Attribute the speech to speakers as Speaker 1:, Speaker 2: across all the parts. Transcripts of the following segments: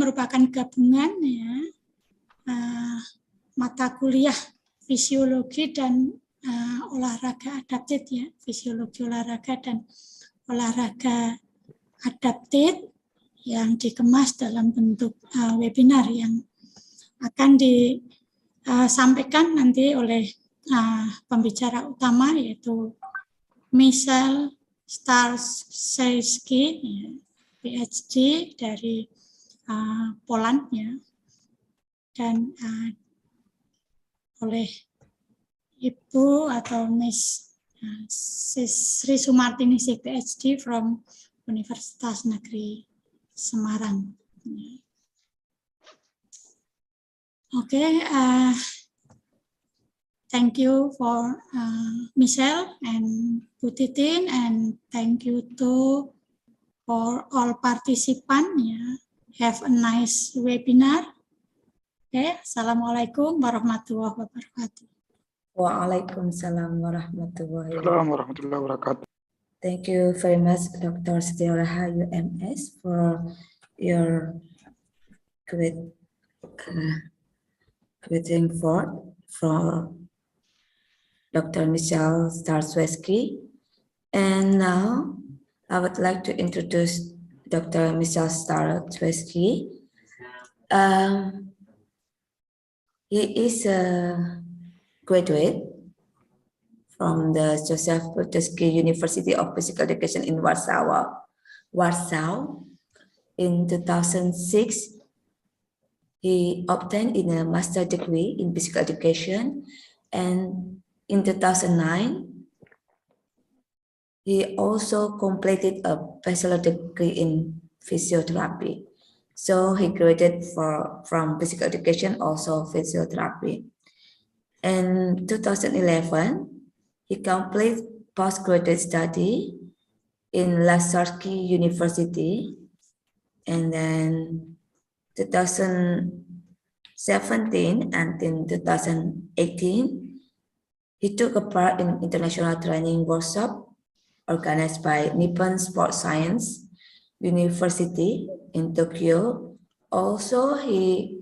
Speaker 1: merupakan gabungan ya mata kuliah fisiologi dan olahraga adaptif ya, fisiologi olahraga dan olahraga adaptif yang dikemas dalam bentuk webinar yang akan disampaikan nanti oleh pembicara utama yaitu Michelle Starsky, ya, PhD dari Poland ya, dan oleh Ibu atau Miss Sri Sumartini PhD from Universitas Negeri Semarang. Okay, thank you for Michelle and Bu Titin, and thank you to for all participants. Yeah. Have a nice webinar. Okay, Assalamualaikum warahmatullahi wabarakatuh.
Speaker 2: Waalaikumsalam warahmatullahi
Speaker 3: wabarakatuh.
Speaker 2: Thank you very much, Dr. Setiauraha UMS, for your great report for Dr. Michelle Starsky. And now I would like to introduce Dr. Michelle Starsky. He is a graduate from the Joseph Piłsudski University of Physical Education in Warsaw. In 2006, he obtained a master's degree in physical education, and in 2009, he also completed a bachelor degree in physiotherapy. So he graduated from physical education, also physiotherapy. In 2011, he completed postgraduate study in Lasarski University, and then 2017 until 2018, he took a part in international training workshop organized by Nippon Sports Science University in Tokyo. Also, he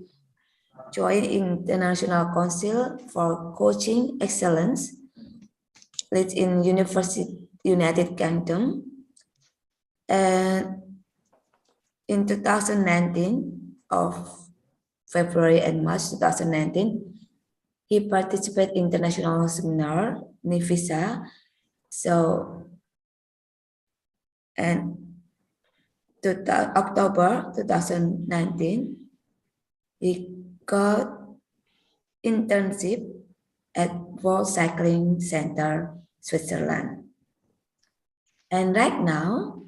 Speaker 2: joined International Council for Coaching Excellence, led in United Kingdom. And in 2019, of February and March 2019, he participated in international seminar, NIFISA. So, and October 2019, he got internship at World Cycling Center, Switzerland. And right now,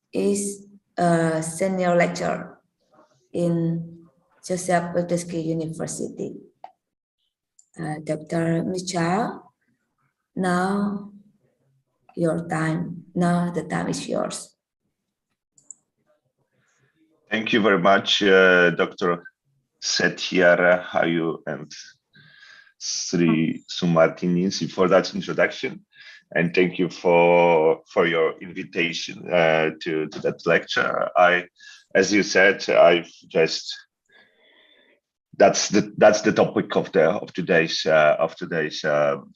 Speaker 2: is a senior lecturer in Joseph Piłsudski University. Dr. Michelle, now the time is yours.
Speaker 3: Thank you very much, Dr. Setiauraha and Sri Sumartini for that introduction. And thank you for your invitation to that lecture. As you said, that's the topic of today's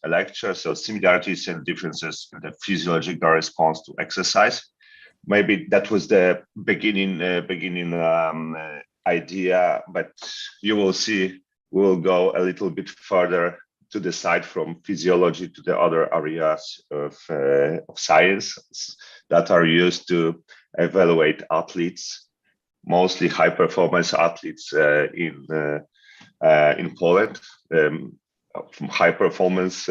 Speaker 3: lecture. So similarities and differences in the physiological response to exercise. Maybe that was the beginning idea, but you will see we will go a little bit further to the side from physiology to the other areas of science that are used to evaluate athletes, mostly high performance athletes in Poland, from high performance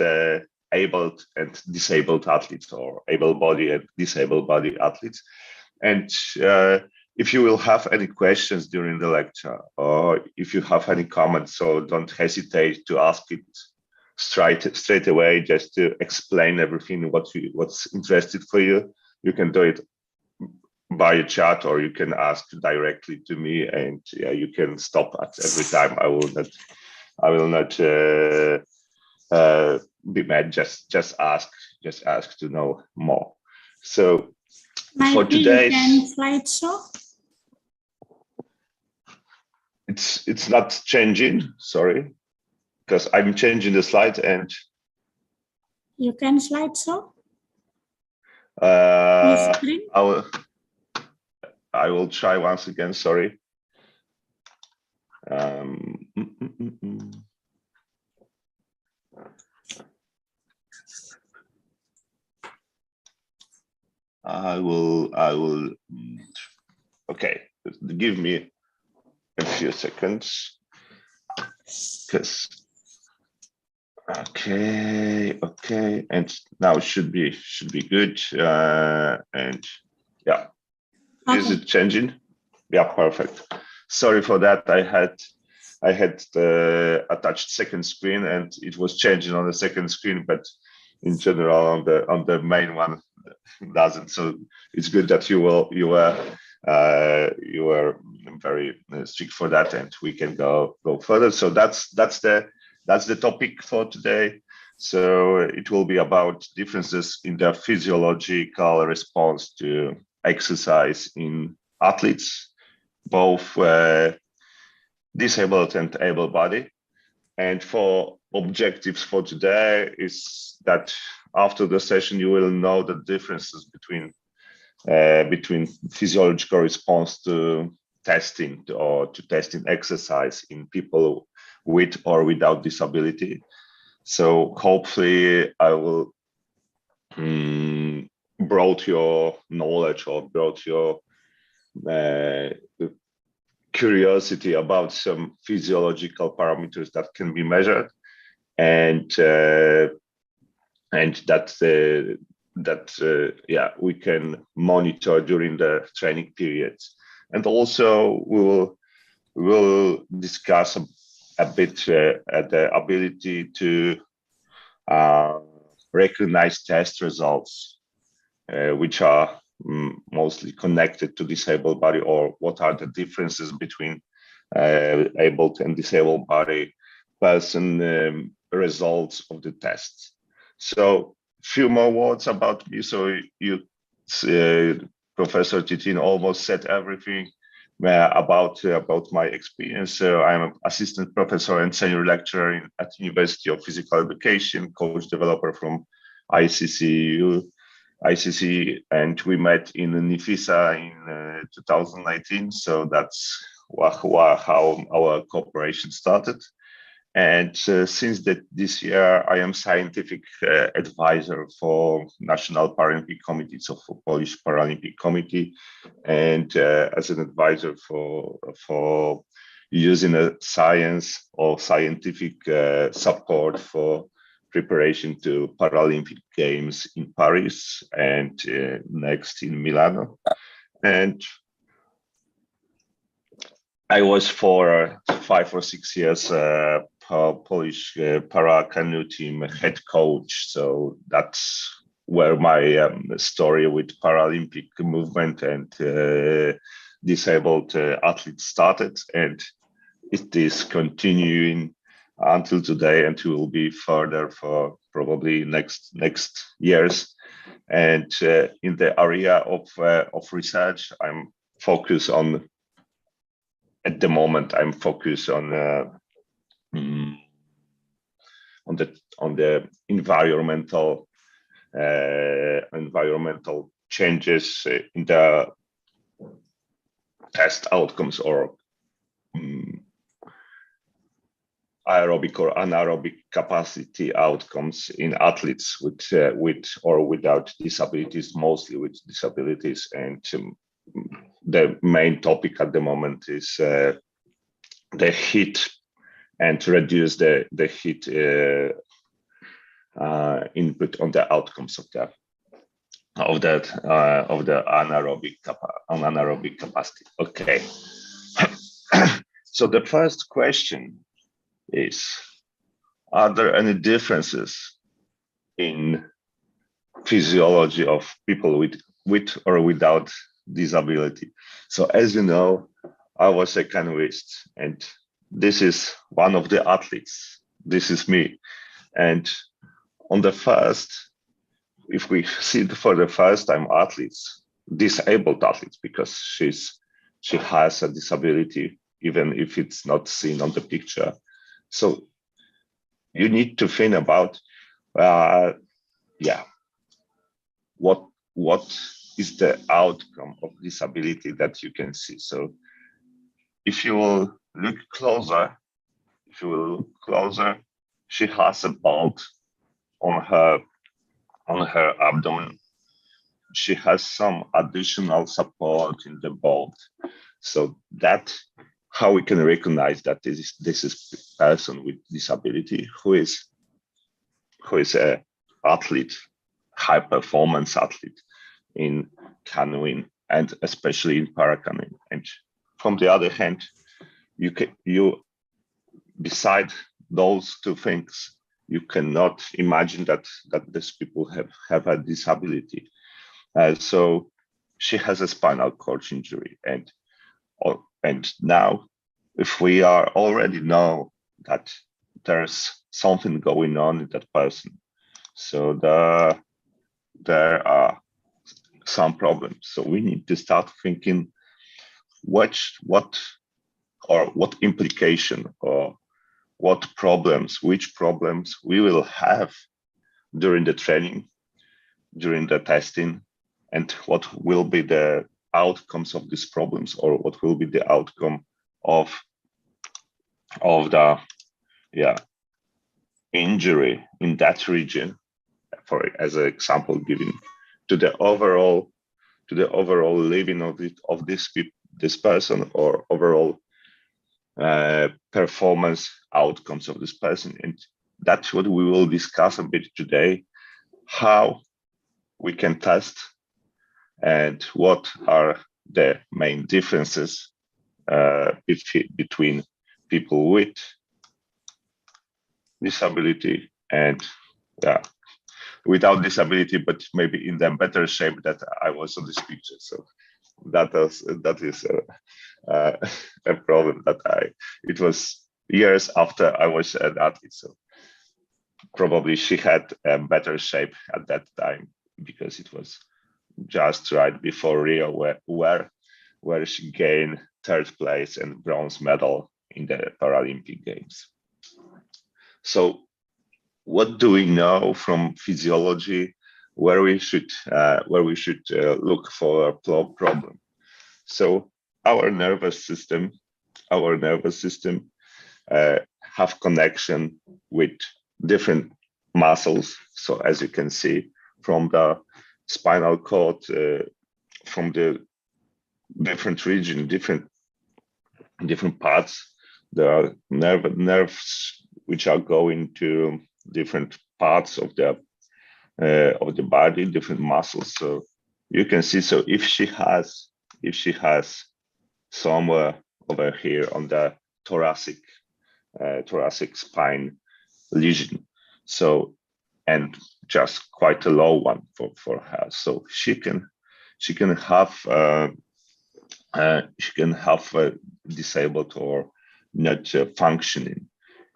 Speaker 3: able and disabled athletes, or able-bodied and disabled-bodied athletes. And if you will have any questions during the lecture, or if you have any comments, so don't hesitate to ask it straight away, just to explain everything what's interested for you. You can do it by a chat, or you can ask directly to me, and you can stop at every time. I will not be mad. Just ask to know more. So For
Speaker 1: Maybe
Speaker 3: today,
Speaker 1: you can slideshow.
Speaker 3: it's not changing. Sorry, because I'm changing the slide and
Speaker 1: You can slideshow.
Speaker 3: I will try once again. Sorry. I will. Okay, give me a few seconds. Because okay, and now it should be good. And yeah, okay. Is it changing? Yeah, perfect. Sorry for that. I had the attached second screen and it was changing on the second screen, but in general on the main one doesn't. So it's good that you were very strict for that, and we can go further. So that's the topic for today. So it will be about differences in the physiological response to exercise in athletes, both disabled and able-bodied. And for objectives for today is that after the session, you will know the differences between physiological response to testing or to testing exercise in people with or without disability. So hopefully I will brought your knowledge or brought your curiosity about some physiological parameters that can be measured, and that we can monitor during the training periods. And also we will discuss a bit the ability to recognize test results which are mostly connected to disabled body, or what are the differences between able and disabled body person results of the tests. So few more words about me. So you, Professor Titin almost said everything about my experience. So I'm an assistant professor and senior lecturer at University of Physical Education, coach developer from ICC, and we met in Nifisa in 2019. So that's how our cooperation started. And since this year, I am scientific advisor for National Paralympic Committee, so for Polish Paralympic Committee, and as an advisor for using a science or scientific support for preparation to Paralympic Games in Paris and next in Milano. And I was for 5 or 6 years Polish para canoe team head coach. So that's where my story with Paralympic movement and disabled athletes started, and it is continuing until today, and will be further for probably next years. And in the area of research, I'm focused on. At the moment, I'm focused on the environmental changes in the test outcomes, or aerobic or anaerobic capacity outcomes in athletes with or without disabilities, mostly with disabilities. And the main topic at the moment is the heat, and to reduce the heat input on the outcomes of the anaerobic capacity. Okay. So the first question is, are there any differences in physiology of people with or without disability? So as you know, I was a canoeist, and this is one of the athletes. This is me. And on the first, if we see for the first time athletes, disabled athlete because she has a disability, even if it's not seen on the picture. So you need to think about, what is the outcome of disability that you can see. So if you will look closer, she has a bulge on her abdomen. She has some additional support in the bulge. So that how we can recognize that this is a person with disability who is a athlete, high performance athlete in canoeing and especially in paracanoeing. And from the other hand, you beside those two things, you cannot imagine that these people have a disability. So she has a spinal cord injury, and now, if we are already know that there's something going on in that person, so there are some problems. So we need to start thinking what implication or which problems we will have during the training, during the testing, and what will be the outcomes of these problems, or what will be the outcome of the injury in that region, for as an example given, to the overall living of this person, or overall performance outcomes of this person. And that's what we will discuss a bit today, how we can test and what are the main differences between people with disability and without disability, but maybe in the better shape that I was on this picture. So that is a problem that it was years after I was an athlete. So probably she had a better shape at that time because it was just right before Rio, where she gained third place and bronze medal in the Paralympic Games. So what do we know from physiology where we should look for a problem? So our nervous system have connection with different muscles. So as you can see from the spinal cord, from the different region, different parts, there are nerves which are going to different parts of the body, different muscles. So you can see. So if she has somewhere over here on the thoracic spine lesion, so, and just quite a low one for her, so she can have disabled or not functioning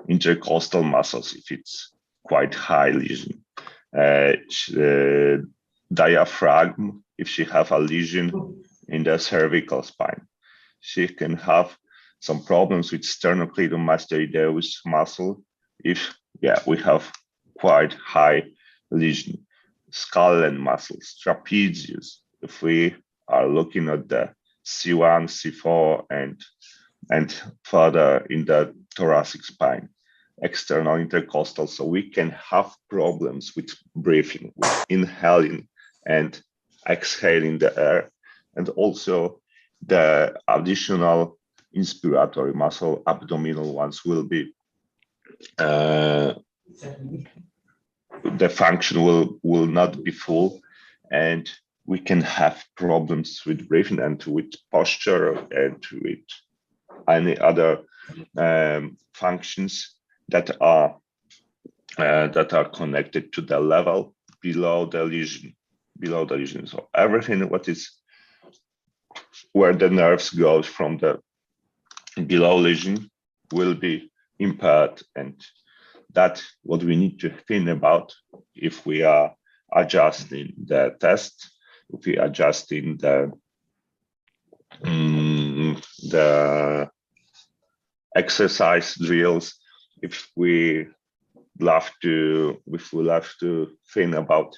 Speaker 3: intercostal muscles if it's quite high lesion. Diaphragm, if she have a lesion in the cervical spine. She can have some problems with sternocleidomastoideus muscle if we have quite high lesion. Skull and muscles, trapezius, if we are looking at the C1, C4, and further in the thoracic spine. External intercostal, so we can have problems with breathing, with inhaling and exhaling the air, and also the additional inspiratory muscle, abdominal ones, will be the function will not be full, and we can have problems with breathing and with posture and with any other functions that are connected to the level below the lesion. So everything what is where the nerves goes from the below lesion will be impaired, and that's what we need to think about if we are adjusting the test if we adjust in the exercise drills, if we love to think about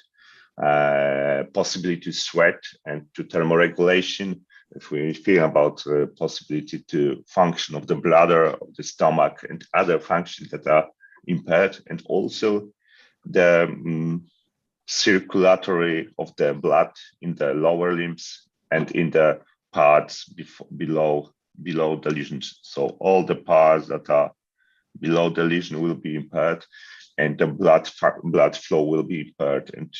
Speaker 3: possibility to sweat and to thermoregulation, if we think about possibility to function of the bladder, of the stomach, and other functions that are impaired, and also the circulatory of the blood in the lower limbs and in the parts below the lesions. So all the parts that are below the lesion will be impaired, and the blood flow will be impaired, and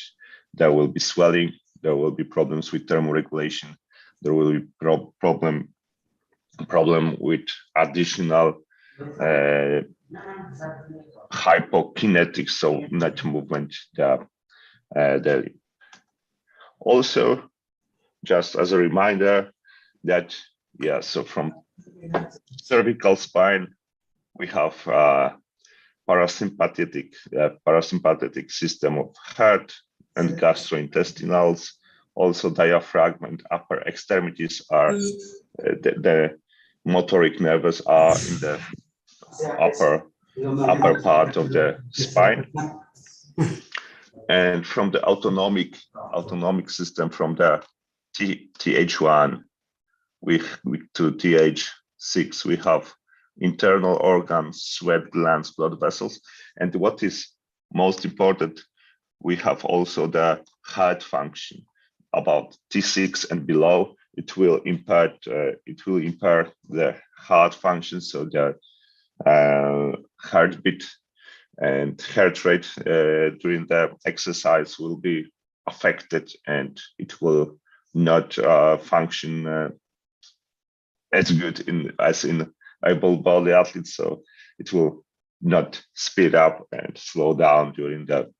Speaker 3: there will be swelling, there will be problems with thermoregulation, there will be problem with additional hypokinetics, so not movement daily. Also, just as a reminder that, so from cervical spine, we have parasympathetic system of heart and gastrointestinals. Also, diaphragm and upper extremities are the motoric nerves are in the upper part of the spine. And from the autonomic system, from the TH1 to TH6, we have internal organs, sweat glands, blood vessels. And what is most important, we have also the heart function. About T6 and below, it will impair the heart function, so the heartbeat and heart rate during the exercise will be affected, and it will not function as good as in able-bodied athletes. So it will not speed up and slow down during the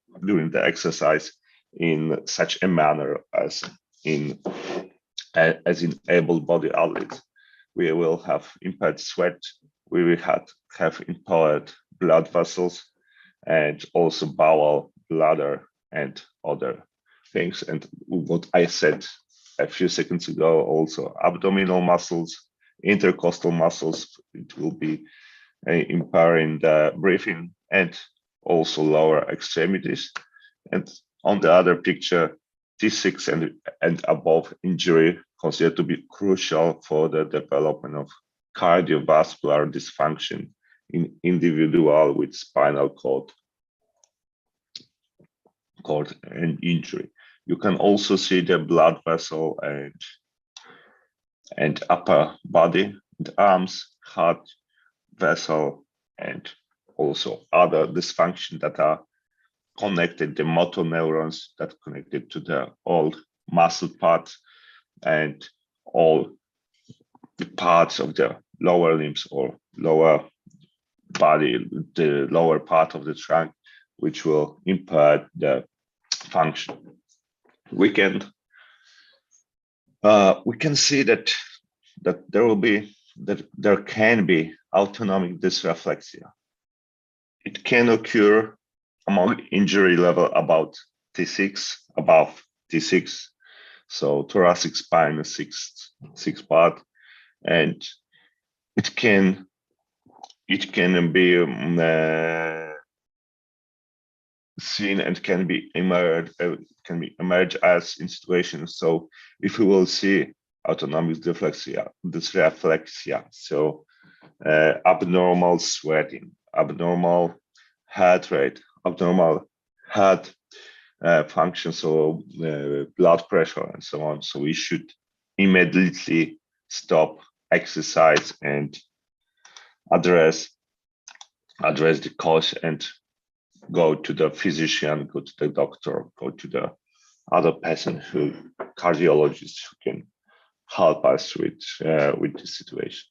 Speaker 3: exercise in such a manner as in able-bodied athletes. We will have impaired sweat, we will have impaired blood vessels, and also bowel, bladder, and other things. And what I said a few seconds ago, also abdominal muscles, intercostal muscles, it will be impairing the breathing, and also lower extremities. And on the other picture, T6 and above injury considered to be crucial for the development of cardiovascular dysfunction in individual with spinal cord and injury. You can also see the blood vessel and upper body, and arms, heart vessel, and also other dysfunction that are connected, the motor neurons that connected to the all muscle parts and all the parts of the lower limbs or lower body, the lower part of the trunk, which will impair the function. We can see that there can be autonomic dysreflexia. It can occur among injury level about T6, above T6, so thoracic spine, sixth part, and it can be seen and can be emerge as in situations. So if we will see autonomic dysreflexia, so abnormal sweating, abnormal heart rate, abnormal heart function, so blood pressure and so on. So we should immediately stop exercise and address the cause and go to the physician, go to the doctor, go to the other person cardiologist who can help us with this situation.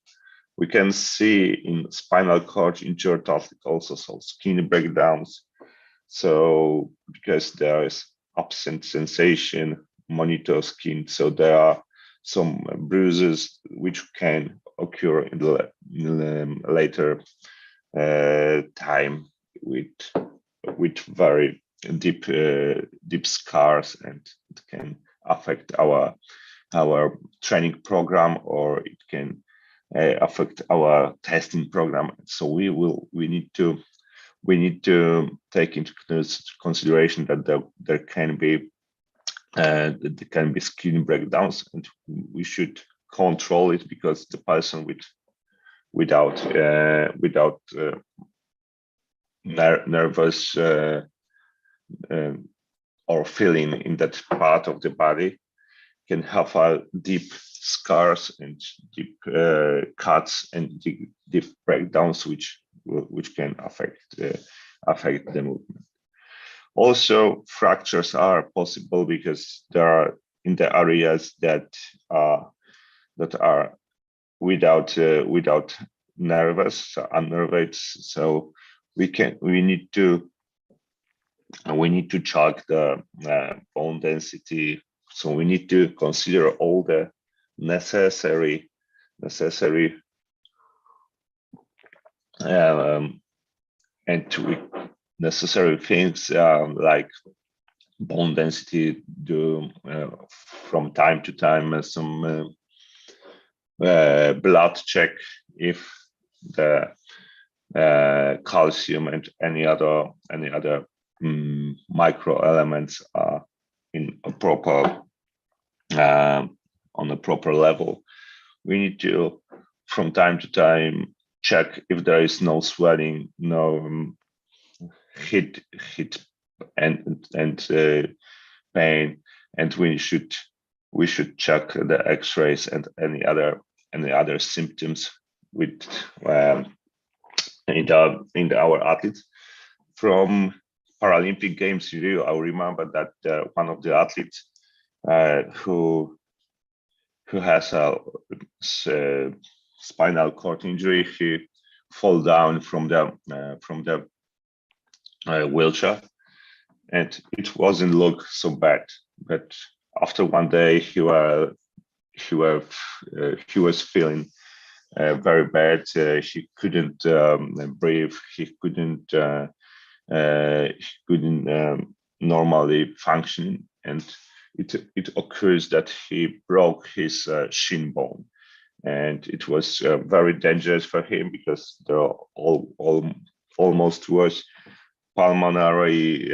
Speaker 3: We can see in spinal cord injured athlete also some skin breakdowns. So because there is absent sensation, monitor skin, so there are some bruises which can occur in the later time with very deep scars, and it can affect our training program, or it can affect our testing program. So we need to take into consideration that there can be skin breakdowns, and we should control it, because the person without nervous or feeling in that part of the body can have deep scars and deep cuts and deep breakdowns, which can affect the movement. Also, fractures are possible because they are in the areas that are without nervous, so unnerved. So we need to check the bone density. So we need to consider all the necessary things like bone density, do from time to time some blood check if the calcium and any other micro elements are in a proper on a proper level. We need to from time to time check if there is no swelling, no heat and pain, and we should check the X-rays and any other symptoms with in our athletes. From Paralympic Games in Rio, I remember that one of the athletes who has a spinal cord injury, he fall down from the wheelchair, and it wasn't look so bad. But after one day, he was feeling very bad. He couldn't breathe. He couldn't normally function, and it occurs that he broke his shin bone, and it was very dangerous for him because there are almost was pulmonary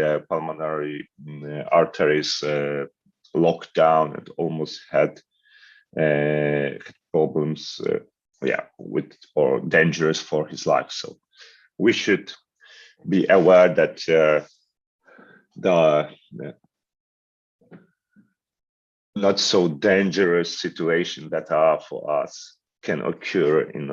Speaker 3: arteries locked down, and almost had problems with or dangerous for his life. So we should be aware that the not so dangerous situation that are for us can occur in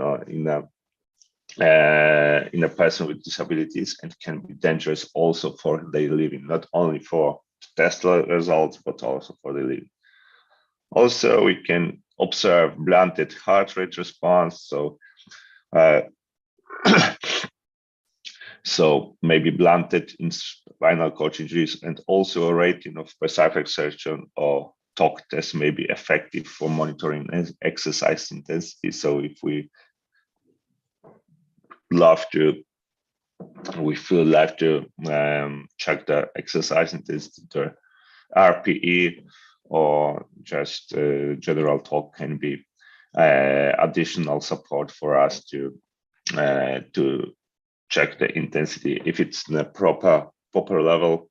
Speaker 3: a person with disabilities, and can be dangerous also for daily living, not only for test results, but also for the living. Also, we can observe blunted heart rate response. So, so maybe blunted in spinal cord injuries, and also a rating of passive exertion or TOC test may be effective for monitoring exercise intensity. So if we feel like to check the exercise intensity, the RPE or just general TOC can be additional support for us to check the intensity if it's in a proper level,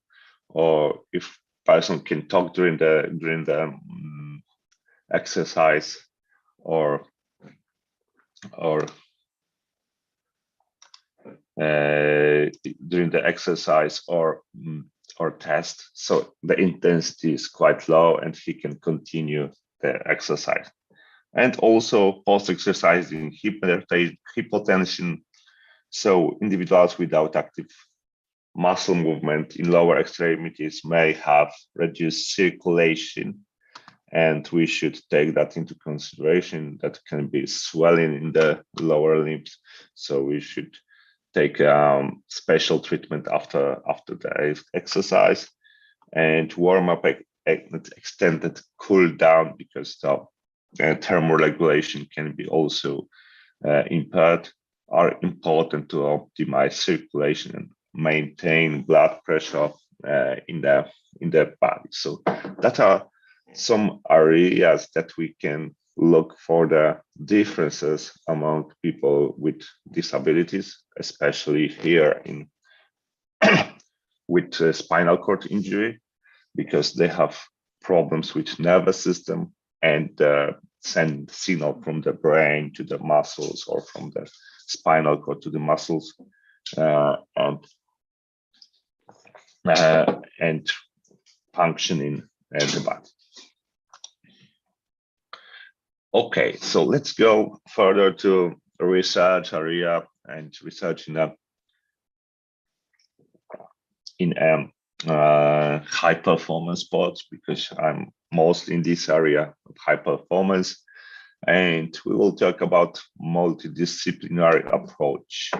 Speaker 3: or if person can talk during the exercise or during the exercise or test, so the intensity is quite low and he can continue the exercise. And also post-exercising hypotension, so individuals without active muscle movement in lower extremities may have reduced circulation, and we should take that into consideration. That can be swelling in the lower limbs, so we should take special treatment after the exercise, and warm up extended cool down, because the thermoregulation can be also impaired, are important to optimize circulation and maintain blood pressure in the body. So that are some areas that we can look for the differences among people with disabilities, especially here in with spinal cord injury, because they have problems with nervous system and send signal from the brain to the muscles or from the spinal cord to the muscles, and functioning the body. Okay, so let's go further to research area and research in high performance sports, because I'm mostly in this area of high performance, and we will talk about multidisciplinary approach.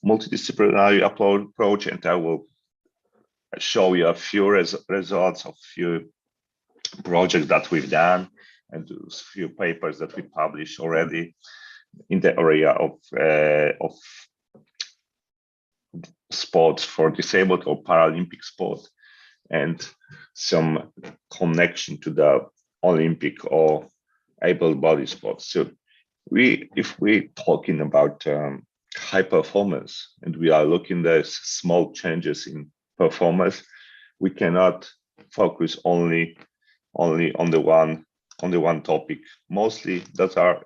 Speaker 3: Multidisciplinary approach, and I will show you a few results of few projects that we've done and a few papers that we published already in the area of sports for disabled or Paralympic sport, and some connection to the Olympic or able-bodied sports. So if we're talking about high performance and we are looking at small changes in performance, we cannot focus only on the one topic. Mostly that are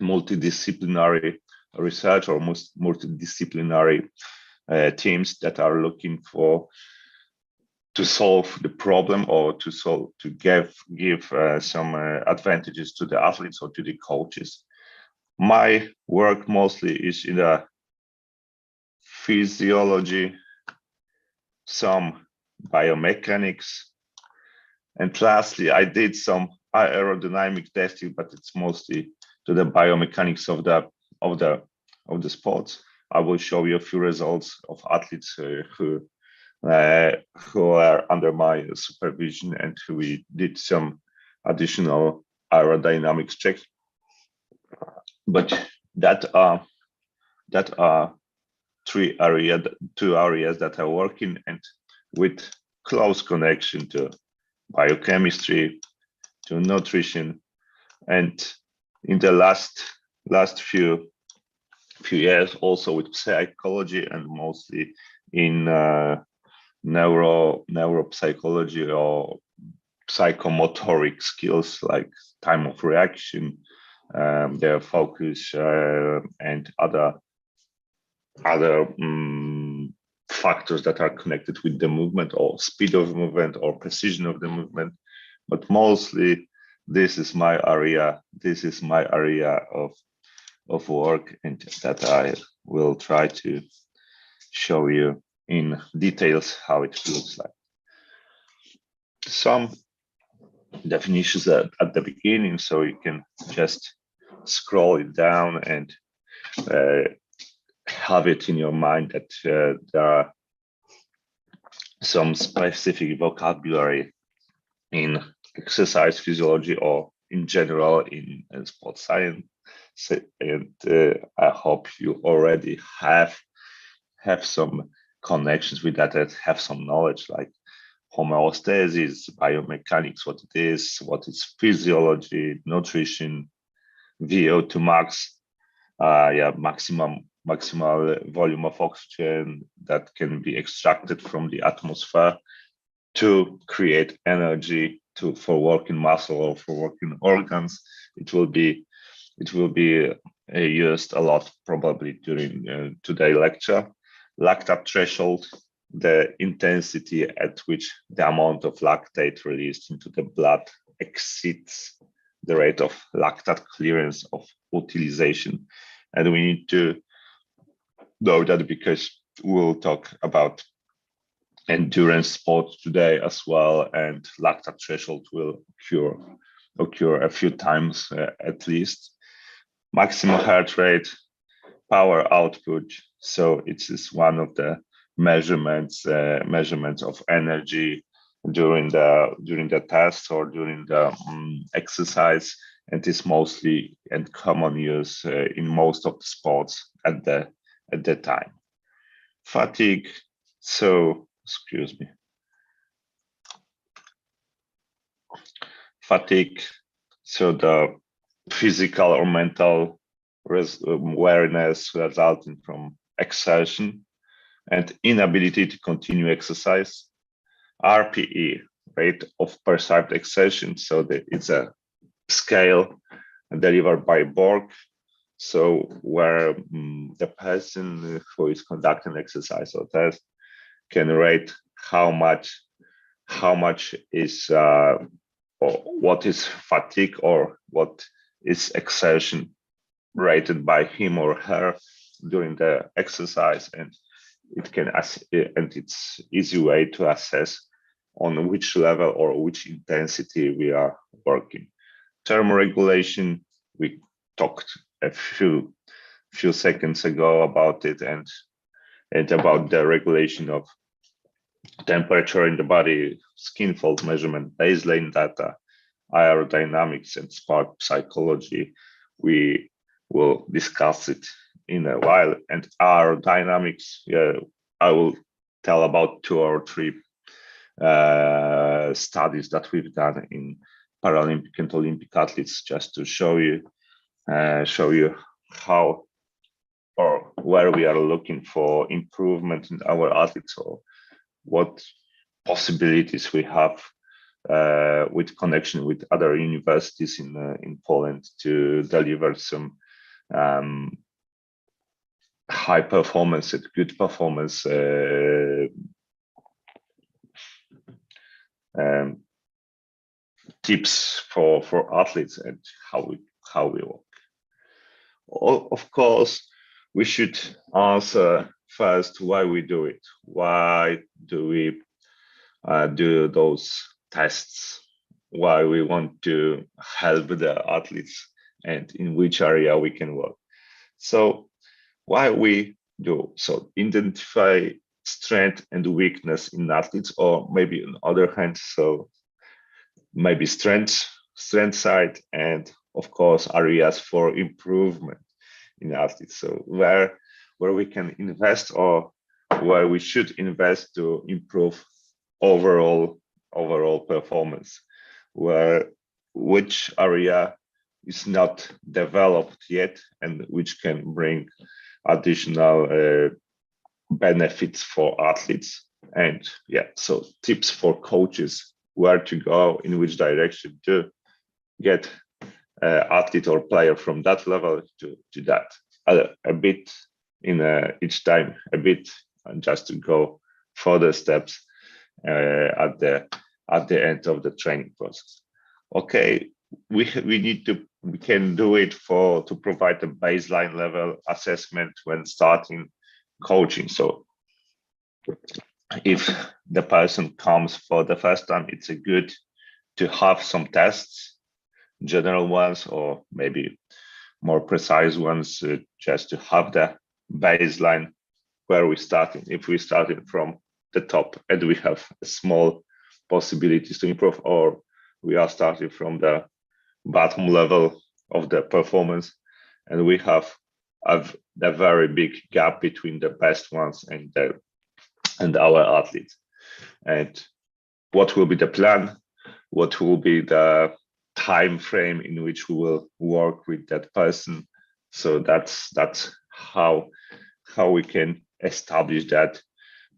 Speaker 3: multidisciplinary research or multidisciplinary teams that are looking to solve the problem or to give some advantages to the athletes or to the coaches. My work mostly is in the physiology, some biomechanics, and lastly, I did some aerodynamic testing, but it's mostly to the biomechanics of the sports. I will show you a few results of athletes who are under my supervision and who we did some additional aerodynamics checks. But that are two areas that are working and with close connection to biochemistry, to nutrition, and in the last few years also with psychology, and mostly in neuropsychology or psychomotoric skills like time of reaction, their focus, and other factors that are connected with the movement or speed of movement or precision of the movement. But mostly this is my area of work, and that I will try to show you in details how it looks like. Some definitions at the beginning, so you can just scroll it down and have it in your mind that there are some specific vocabulary in exercise physiology or in general in sports science, and I hope you already have some connections with that, have some knowledge like homeostasis, biomechanics, what it is physiology, nutrition, VO2 max, maximal volume of oxygen that can be extracted from the atmosphere to create energy for working muscle or for working organs. It will be used a lot probably during today's lecture. Lactate threshold, the intensity at which the amount of lactate released into the blood exceeds the rate of lactate clearance of utilization. And we need to know that because we'll talk about endurance sports today as well, and lactate threshold will occur a few times at least. Maximum heart rate, power output. So it is one of the measurements of energy during the test or during the exercise, and is mostly and common use in most of the sports at the time. Fatigue. So excuse me. fatigue, so the physical or mental awareness resulting from exertion and inability to continue exercise. RPE, rate of perceived exertion, so that it's a scale delivered by Borg, so where the person who is conducting exercise or test can rate how much is or what is fatigue or what is exertion rated by him or her during the exercise, and it's easy way to assess on which level or which intensity we are working. Thermoregulation, we talked a few seconds ago about it, and about the regulation of temperature in the body, skin fold measurement, baseline data, aerodynamics, and spark psychology. We will discuss it in a while. And aerodynamics, I will tell about 2 or 3 studies that we've done in Paralympic and Olympic athletes, just to show you how or where we are looking for improvement in our athletes, or what possibilities we have with connection with other universities in Poland to deliver some high performance and good performance tips for athletes and how we work. Of course, we should answer first why we do it. Why do we do those tests? Why we want to help the athletes, and in which area we can work. So why we do so? Identify strength and weakness in athletes, or maybe on the other hand, so maybe strength side, and of course areas for improvement in athletes. So where we can invest, or where we should invest to improve overall performance, which area is not developed yet and which can bring additional benefits for athletes. And so tips for coaches, where to go, in which direction to get athlete or player from that level to that, a bit in each time, a bit, and just to go further steps at the end of the training process. Okay, we can do it to provide a baseline level assessment when starting coaching. So if the person comes for the first time, it's good to have some tests, general ones or maybe more precise ones, just to have the baseline where we starting. If we started from the top and we have small possibilities to improve, or we are starting from the bottom level of the performance and we have a very big gap between the best ones and our athletes. And what will be the plan? What will be the time frame in which we will work with that person? So that's how we can establish that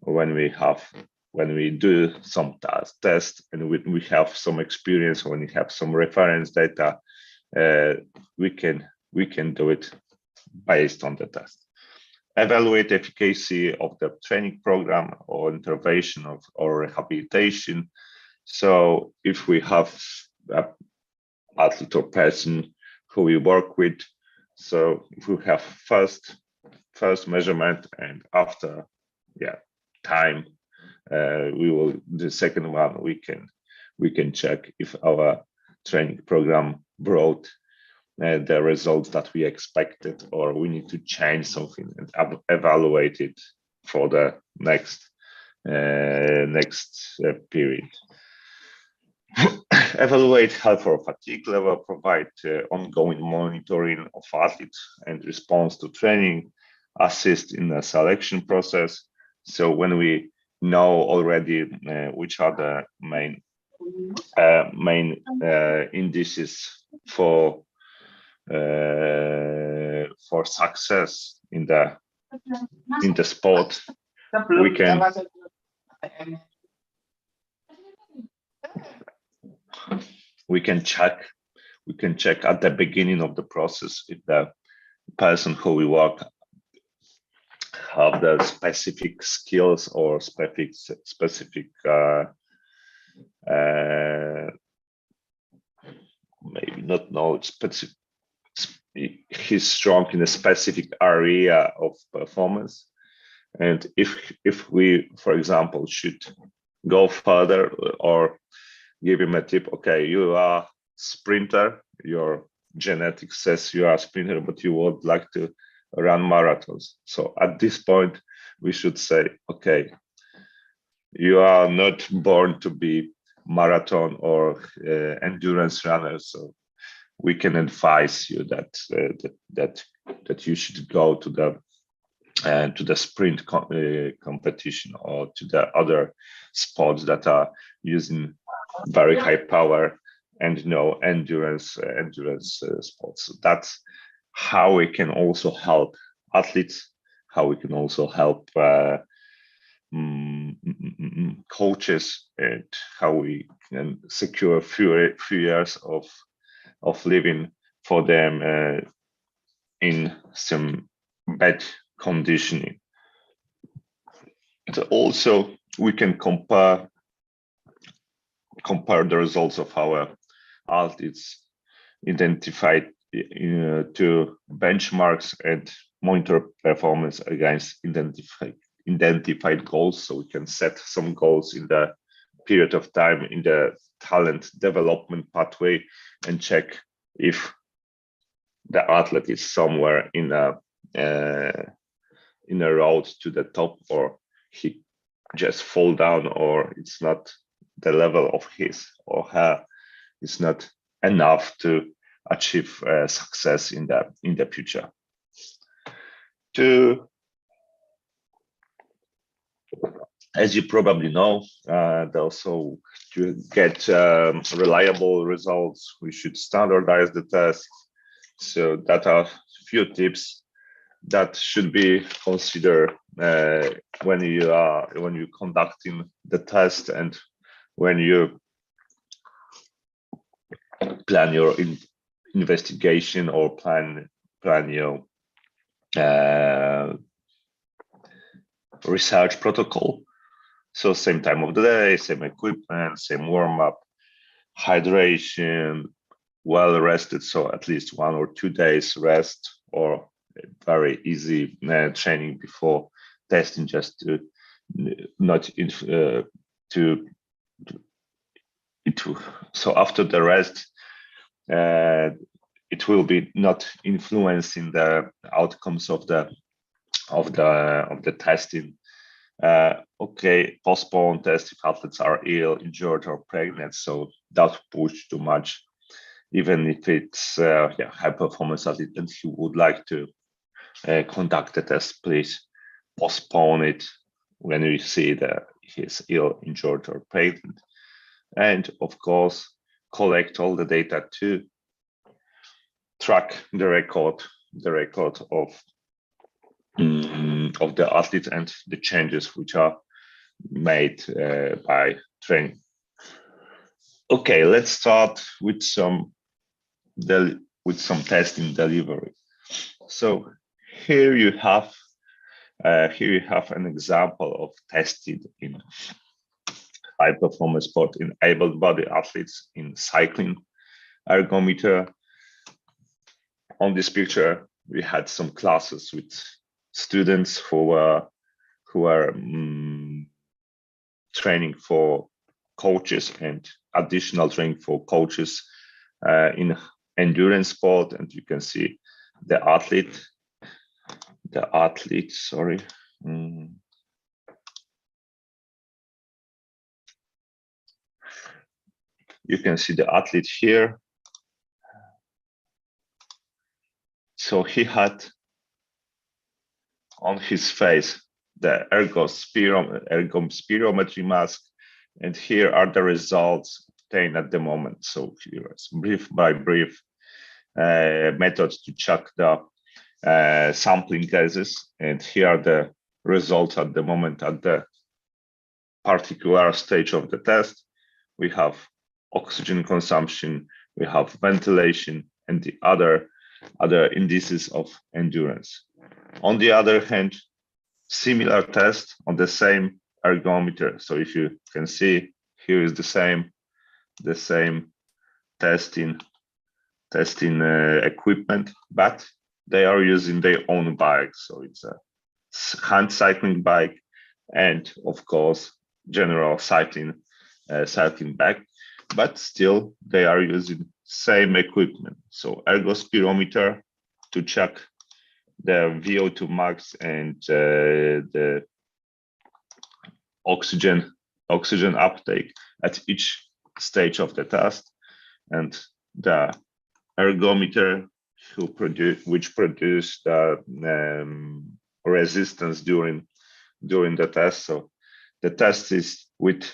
Speaker 3: when we do some tests and we have some experience, when we have some reference data, we can do it based on the test. Evaluate efficacy of the training program or intervention or rehabilitation. So if we have an athlete or person who we work with, so if we have first measurement, and after time we will the second one, we can check if our training program brought the results that we expected, or we need to change something and evaluate it for the next period. Evaluate health or fatigue level, provide ongoing monitoring of athletes and response to training, assist in the selection process. So when we know already which are the main main indices for success in the sport. We can check at the beginning of the process if the person who we work have the specific skills or specific maybe not knowledge, specific, he's strong in a specific area of performance. And if we, for example, should go further or give him a tip, okay, you are sprinter, your genetics says you are a sprinter, but you would like to run marathons. So at this point, we should say, okay, you are not born to be marathon or endurance runner. So we can advise you that you should go to the sprint competition or to the other sports that are using very high power and endurance sports. So that's how we can also help athletes, how we can also help coaches, and how we can secure a few years of living for them in some bad conditioning. And also we can compare the results of our athletes, identified to benchmarks, and monitor performance against identified goals. So we can set some goals in the period of time in the talent development pathway and check if the athlete is somewhere in a road to the top, or he just fall down, or it's not the level of his or her, it's not enough to achieve success in the future. As you probably know, also to get reliable results, we should standardize the test. So that are a few tips that should be considered when you conducting the test, and when you plan your investigation or plan your research protocol. So same time of the day, same equipment, same warm-up, hydration, well rested, so at least 1 or 2 days rest, or very easy training before testing, just to not so after the rest, it will be not influencing the outcomes of the testing. Okay, postpone test if athletes are ill, injured, or pregnant. So don't push too much, even if it's high performance athlete and he would like to conduct the test. Please postpone it when you see that he's ill, injured, or pregnant. And of course, collect all the data to track the record of the athlete and the changes which are made by training. Okay, let's start with some testing delivery. So here you have an example of tested in high performance sport in able-bodied athletes in cycling ergometer. On this picture, we had some classes with students who were training for coaches and additional training for coaches in endurance sport, and you can see the athlete. Sorry. You can see the athlete here. So he had on his face the ergospirometry mask, and here are the results obtained at the moment. So here is brief by brief methods to check the sampling cases, and here are the results at the moment at the particular stage of the test. We have oxygen consumption, we have ventilation, and the other indices of endurance. On the other hand, similar test on the same ergometer. So if you can see, here is the same testing equipment, but they are using their own bike. So it's a hand cycling bike, and of course, general cycling bike, but still they are using same equipment. So ergospirometer to check the VO2 max and the oxygen uptake at each stage of the test, and the ergometer which produce the resistance during the test. So the test is with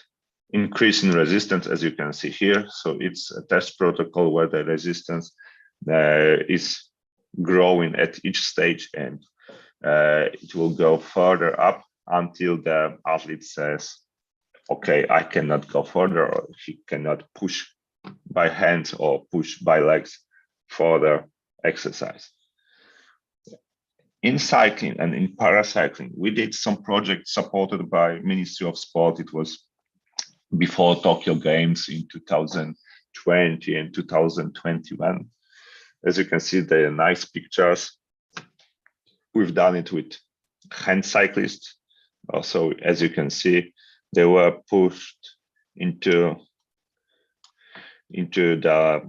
Speaker 3: increasing resistance, as you can see here. So it's a test protocol where the resistance is growing at each stage, and it will go further up until the athlete says, okay, I cannot go further, or he cannot push by hands or push by legs for the exercise. In cycling and in paracycling, we did some projects supported by Ministry of Sport. It was before Tokyo Games in 2020 and 2021. As you can see, they are nice pictures. We've done it with hand cyclists. Also, as you can see, they were pushed into the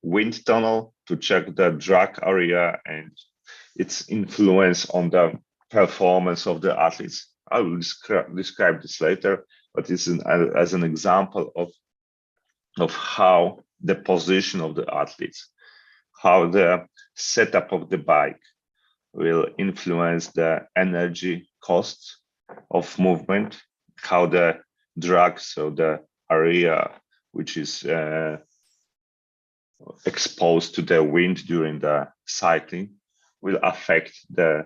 Speaker 3: wind tunnel to check the drag area and its influence on the performance of the athletes. I will describe this later, but this is as an example of how the position of the athletes, how the setup of the bike will influence the energy costs of movement, how the drag, so the area which is exposed to the wind during the cycling, will affect the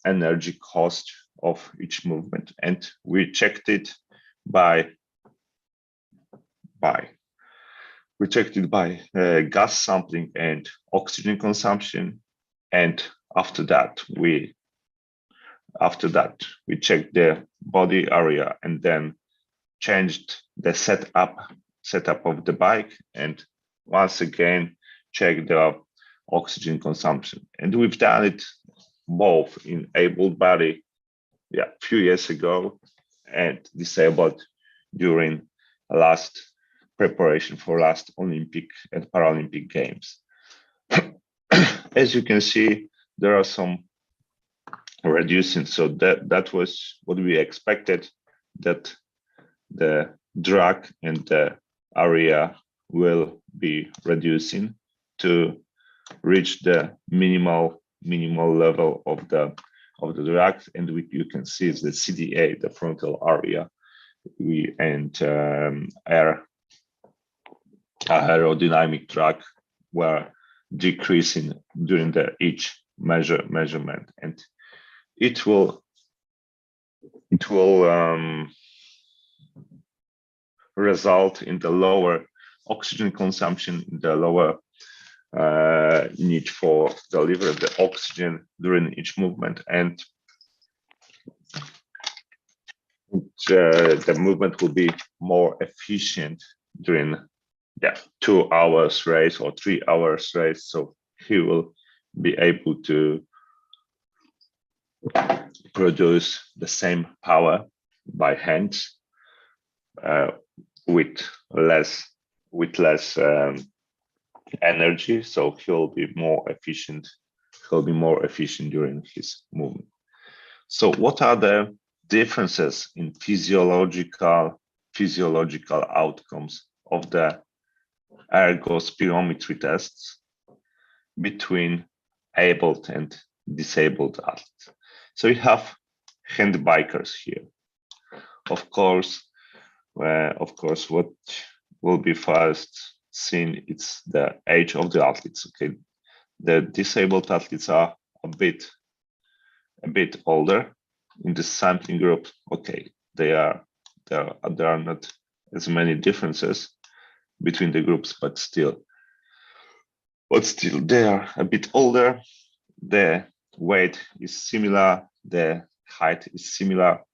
Speaker 3: energy cost of each movement. And we checked it by gas sampling and oxygen consumption. And after that we checked the body area and then changed the setup of the bike, and once again check the oxygen consumption. And we've done it both in able-bodied a few years ago and disabled during last preparation for last Olympic and Paralympic Games. As you can see, there are some reducing. So that was what we expected, that the drag and the area will be reducing to reach the minimal level of the drag, and you can see the CDA, the frontal area, and aerodynamic drag were decreasing during each measurement, and it will result in the lower oxygen consumption, in the lower need for deliver the oxygen during each movement, and the movement will be more efficient during 2 hours race or 3 hours race. So he will be able to produce the same power by hands with less energy. So he'll be more efficient during his movement. So what are the differences in physiological outcomes of the ergospirometry tests between abled and disabled athletes? So we have hand bikers here. Of course, what will be first seen is the age of the athletes. Okay, the disabled athletes are a bit older in the sampling group. Okay, there are not as many differences between the groups, but still they are a bit older. The weight is similar, the height is similar,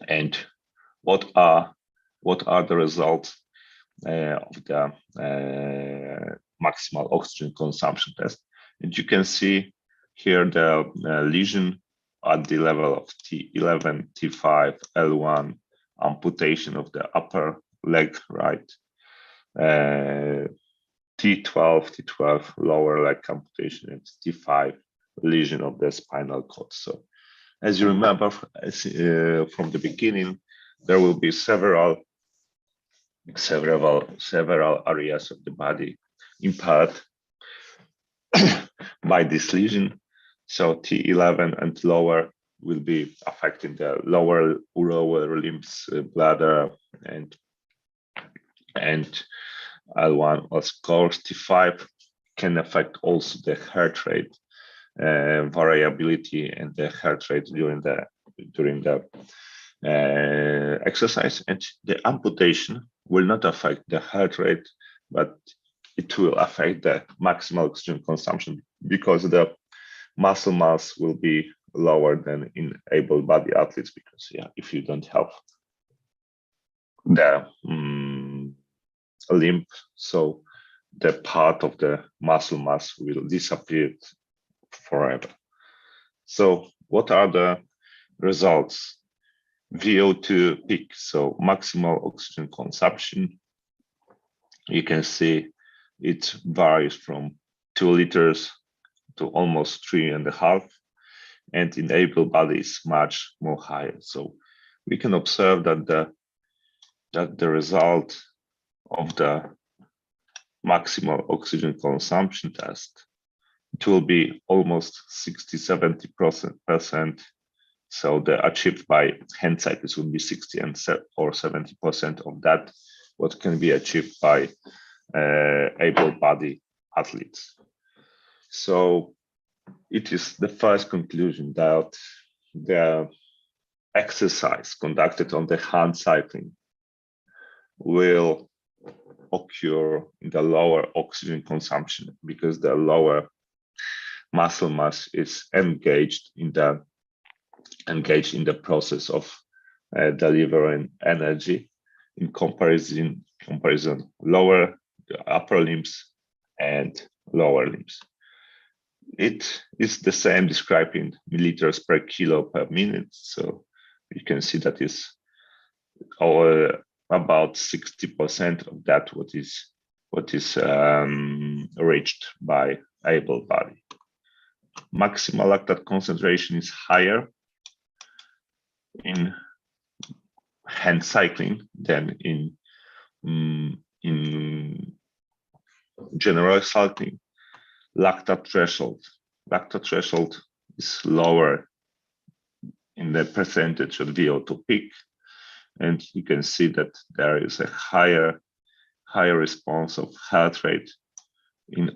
Speaker 3: and what are the results of the maximal oxygen consumption test? And you can see here the lesion at the level of T11, T5, L1, amputation of the upper leg, right? T12, lower leg amputation, and T5, lesion of the spinal cord. So as you remember from the beginning, there will be several areas of the body impaired by this lesion. So T11 and lower will be affecting the lower limbs, bladder, and L1. Of course, T5 can affect also the heart rate variability and the heart rate during the exercise, and the amputation will not affect the heart rate, but it will affect the maximal oxygen consumption because the muscle mass will be lower than in able-bodied athletes, because if you don't have the limb, so the part of the muscle mass will disappear forever. So what are the results? VO2 peak, so maximal oxygen consumption. You can see it varies from 2 liters to almost 3.5, and in able-bodied is much more higher. So we can observe that the result of the maximal oxygen consumption test, it will be almost 60-70%. So the achieved by hand cyclists will be 60 or 70% of that, what can be achieved by able-bodied athletes. So it is the first conclusion that the exercise conducted on the hand cycling will occur in the lower oxygen consumption, because the lower muscle mass is engaged in the process of delivering energy in comparison lower upper limbs and lower limbs. It is the same described in milliliters per kilo per minute. So you can see that is about 60% of that what is reached by able-bodied. Maximal lactate concentration is higher in hand cycling than in general cycling. Lactate threshold is lower in the percentage of VO2 peak, and you can see that there is a higher response of heart rate in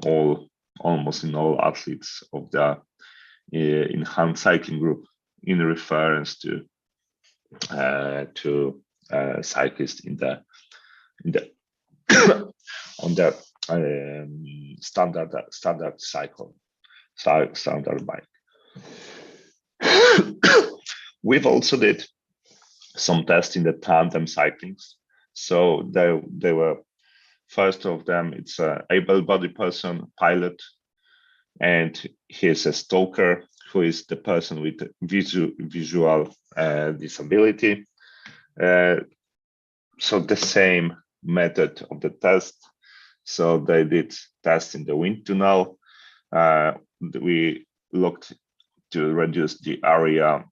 Speaker 3: almost in all athletes of the in hand cycling group, in reference to cyclists in the on the standard bike. We've also did some tests in the tandem cyclings. So they were, first of them, it's an able-bodied person, pilot, and he's a stoker, who is the person with visual disability. So the same method of the test. So they did tests in the wind tunnel. We looked to reduce the area,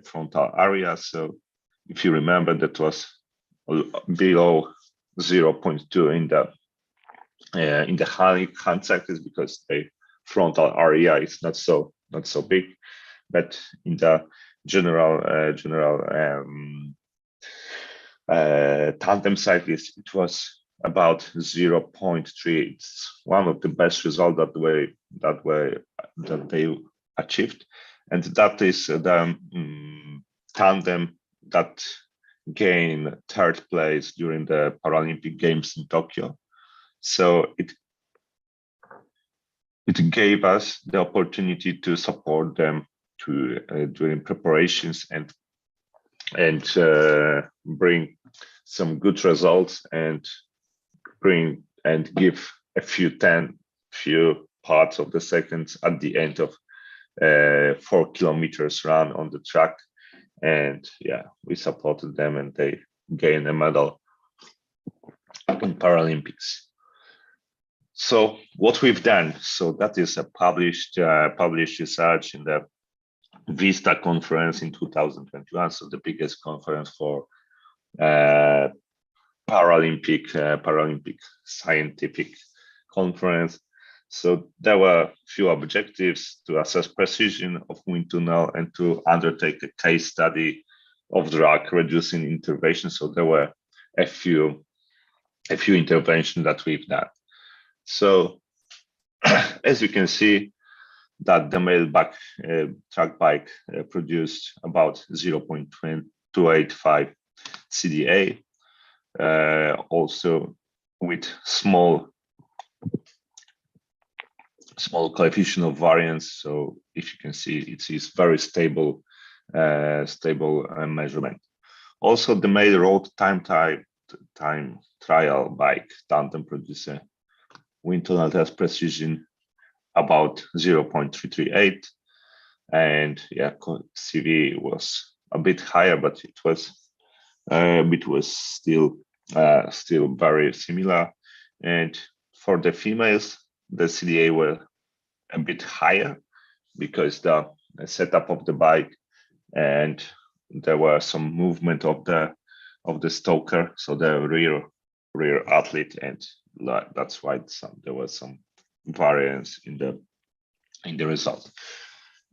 Speaker 3: frontal area. So if you remember, that was below 0.2 in the hand cyclists, because the frontal area is not so big. But in the general tandem cyclist, it was about 0.3. It's one of the best results that they achieved, and that is the tandem that gained third place during the Paralympic Games in Tokyo. So it gave us the opportunity to support them during preparations and bring some good results and give a few parts of the seconds at the end of 4 kilometers run on the track. And yeah, we supported them and they gained a medal in Paralympics. So what we've done, so that is a published research in the Vista conference in 2021, so the biggest conference for Paralympic scientific conference. So there were few objectives: to assess precision of wind tunnel and to undertake a case study of drug reducing intervention. So there were a few interventions that we've done. So as you can see, that the male track bike produced about 0.285 CDA, also with small coefficient of variance. So if you can see, it is very stable measurement. Also, the male road time trial bike tandem produced a wind tunnel test precision about 0.338, and yeah, CV was a bit higher, but it was still very similar. And for the females, the CDA were a bit higher because the setup of the bike, and there were some movement of the stoker, so the rear athlete, and that's why there was some variance in the result.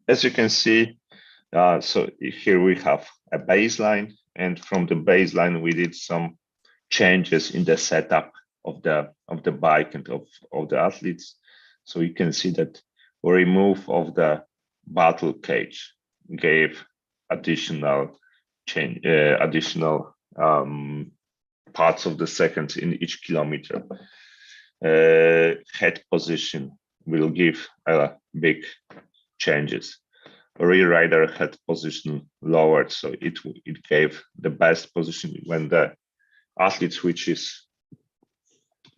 Speaker 3: As you can see, so here we have a baseline, and from the baseline we did some changes in the setup of the bike and of the athletes. So you can see that remove of the battle cage gave additional parts of the seconds in each kilometer. Head position will give big changes. Rear rider head position lowered, so it gave the best position when the athlete switches,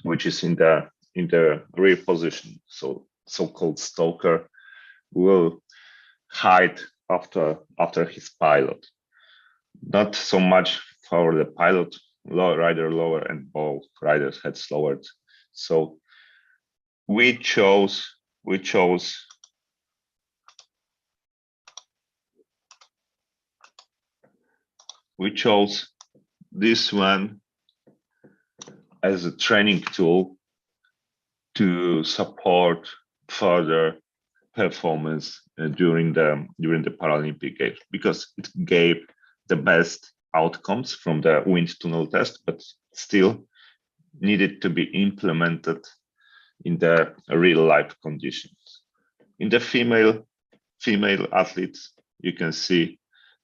Speaker 3: which is in the rear position. So-called stoker will hide after his pilot. Not so much for the pilot, rider lower and both riders heads lowered. So we chose this one as a training tool to support further performance during the Paralympic Games, because it gave the best outcomes from the wind tunnel test, but still needed to be implemented in the real life conditions. In the female athletes, you can see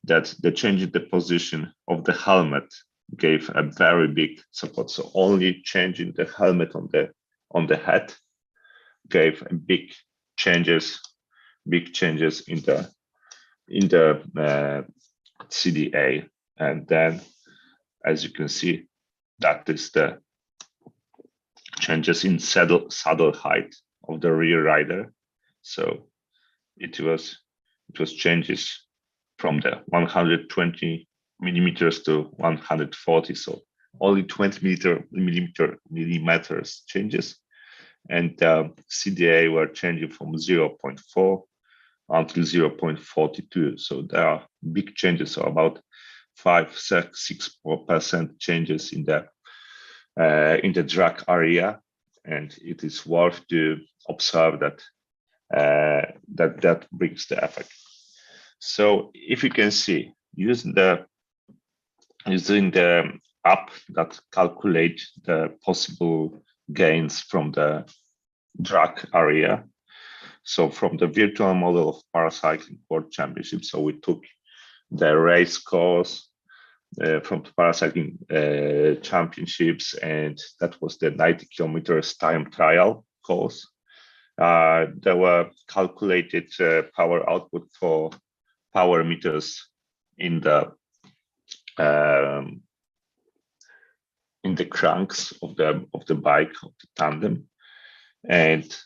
Speaker 3: that the change in the position of the helmet gave a very big support. So only changing the helmet on the head gave big changes in the CDA. And then, as you can see, that is the changes in saddle height of the rear rider. So it was changes from the 120 millimeters to 140, so only 20 millimeters changes. And CDA were changing from 0.4 until 0.42. So there are big changes, so about 5-6% changes in the drag area, and it is worth to observe that that brings the effect. So if you can see, using the app that calculate the possible gains from the drag area. So from the virtual model of paracycling world championship, so we took the race course from the paracycling championships, and that was the 90 kilometers time trial course. There were calculated power output for power meters in the cranks of the bike, of the tandem, and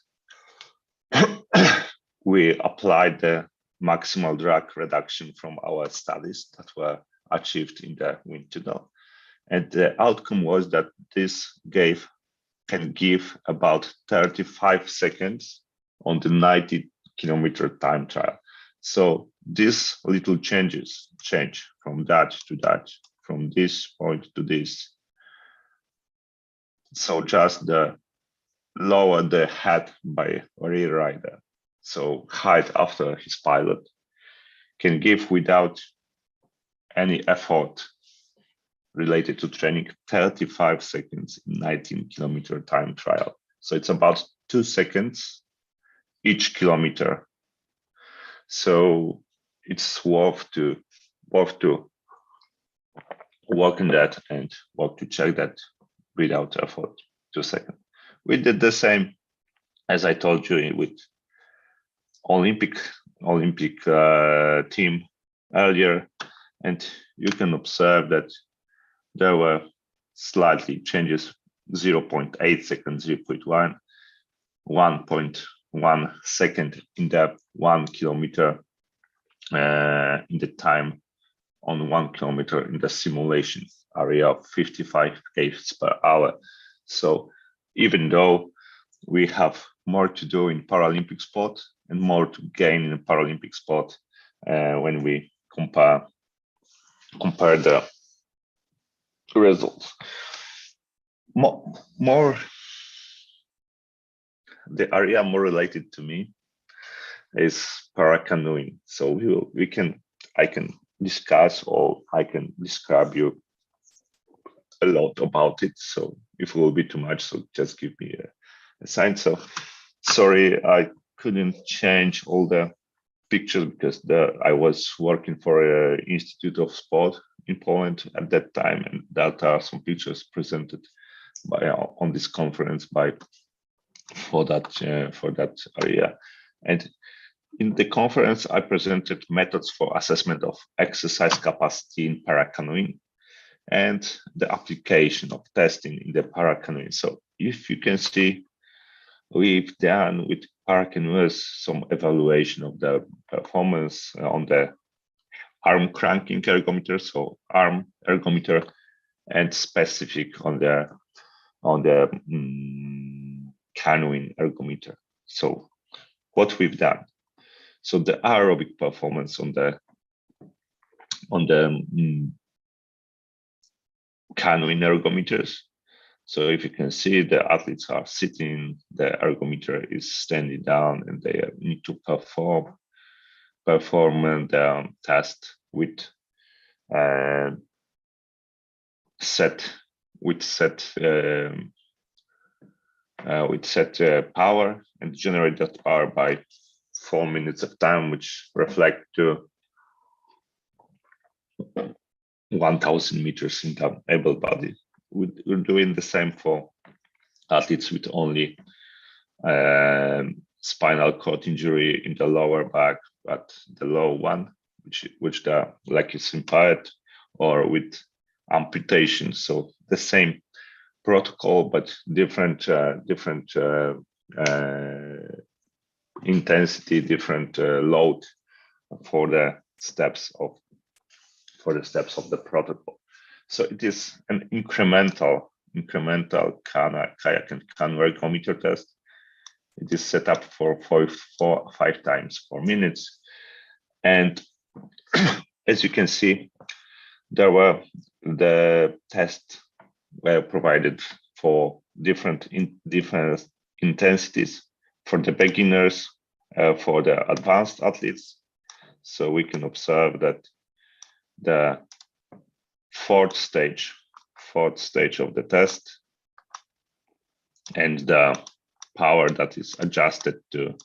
Speaker 3: we applied the maximal drag reduction from our studies that were achieved in the wind tunnel. And the outcome was that this can give about 35 seconds on the 90 kilometer time trial. So these little change from that to that, from this point to this. So just the lower the head by rear rider, so height after his pilot, can give without any effort related to training 35 seconds in 19 kilometer time trial. So it's about 2 seconds each kilometer. So it's worth to work in that and work to check that without effort, 2 seconds. We did the same, as I told you, with Olympic team earlier, and you can observe that there were slightly changes, 0.8 seconds, 0.1, 1.1 second in the 1 kilometer in the time on 1 kilometer in the simulation area of 55 km per hour. So even though we have more to do in Paralympic sport and more to gain in Paralympic sport when we compare the results. More the area more related to me is paracanoeing. So I can discuss, or I can describe you a lot about it. So if it will be too much, so just give me a sign. So sorry, I couldn't change all the pictures because I was working for an Institute of Sport in Poland at that time, and that are some pictures presented by on this conference for that area. And in the conference, I presented methods for assessment of exercise capacity in paracanoeing and the application of testing in the paracanoeing. So if you can see, we've done with paracanoers some evaluation of the performance on the arm cranking ergometer, so arm ergometer, and specific on the canoeing ergometer. So what we've done, so the aerobic performance on the canoeing ergometers. So if you can see, the athletes are sitting, the ergometer is standing down, and they need to perform the test with set power, and generate that power by 4 minutes of time, which reflect to 1,000 meters in the able body. We're doing the same for athletes with only spinal cord injury in the lower back, but the low one, which the leg is impaired, or with amputation. So the same protocol, but different intensity, different load for the steps of the protocol. So it is an incremental kayak and canoe ergometer test. It is set up for 5 times 4 minutes, and as you can see, the tests were provided for different intensities for the beginners, for the advanced athletes. So we can observe that the fourth stage of the test and the power that is adjusted to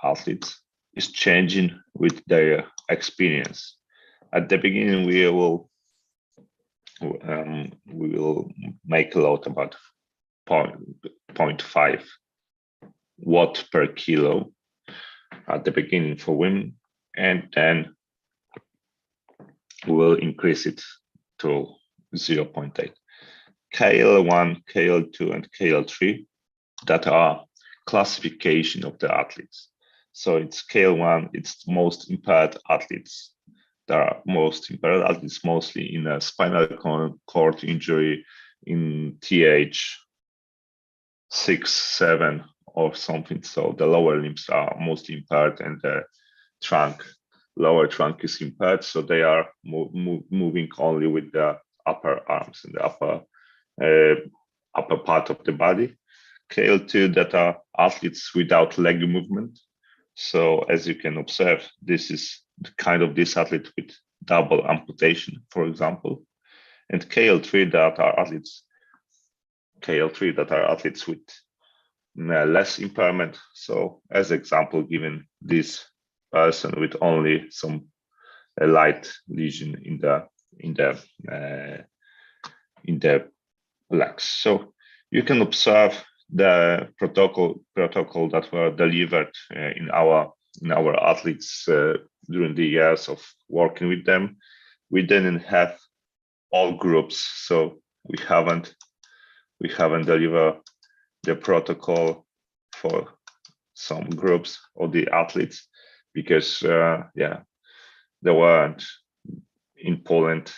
Speaker 3: athletes is changing with their experience. At the beginning, we will make a load about 0.5 watt per kilo at the beginning for women, and then we will increase it to 0.8. KL1, KL2, and KL3 that are classification of the athletes. So it's KL1, it's most impaired athletes. There are most impaired athletes mostly in a spinal cord injury, in TH 6, 7 or something. So the lower limbs are mostly impaired and the lower trunk is impaired. So they are moving only with the upper arms and the upper part of the body. KL2 that are athletes without leg movement. So as you can observe, this is the kind of this athlete with double amputation, for example. And KL3 that are athletes with less impairment. So as example, given this person with only some light lesion in the legs. So you can observe the protocol that were delivered in our athletes during the years of working with them. We didn't have all groups, so we haven't delivered the protocol for some groups of the athletes because there weren't in Poland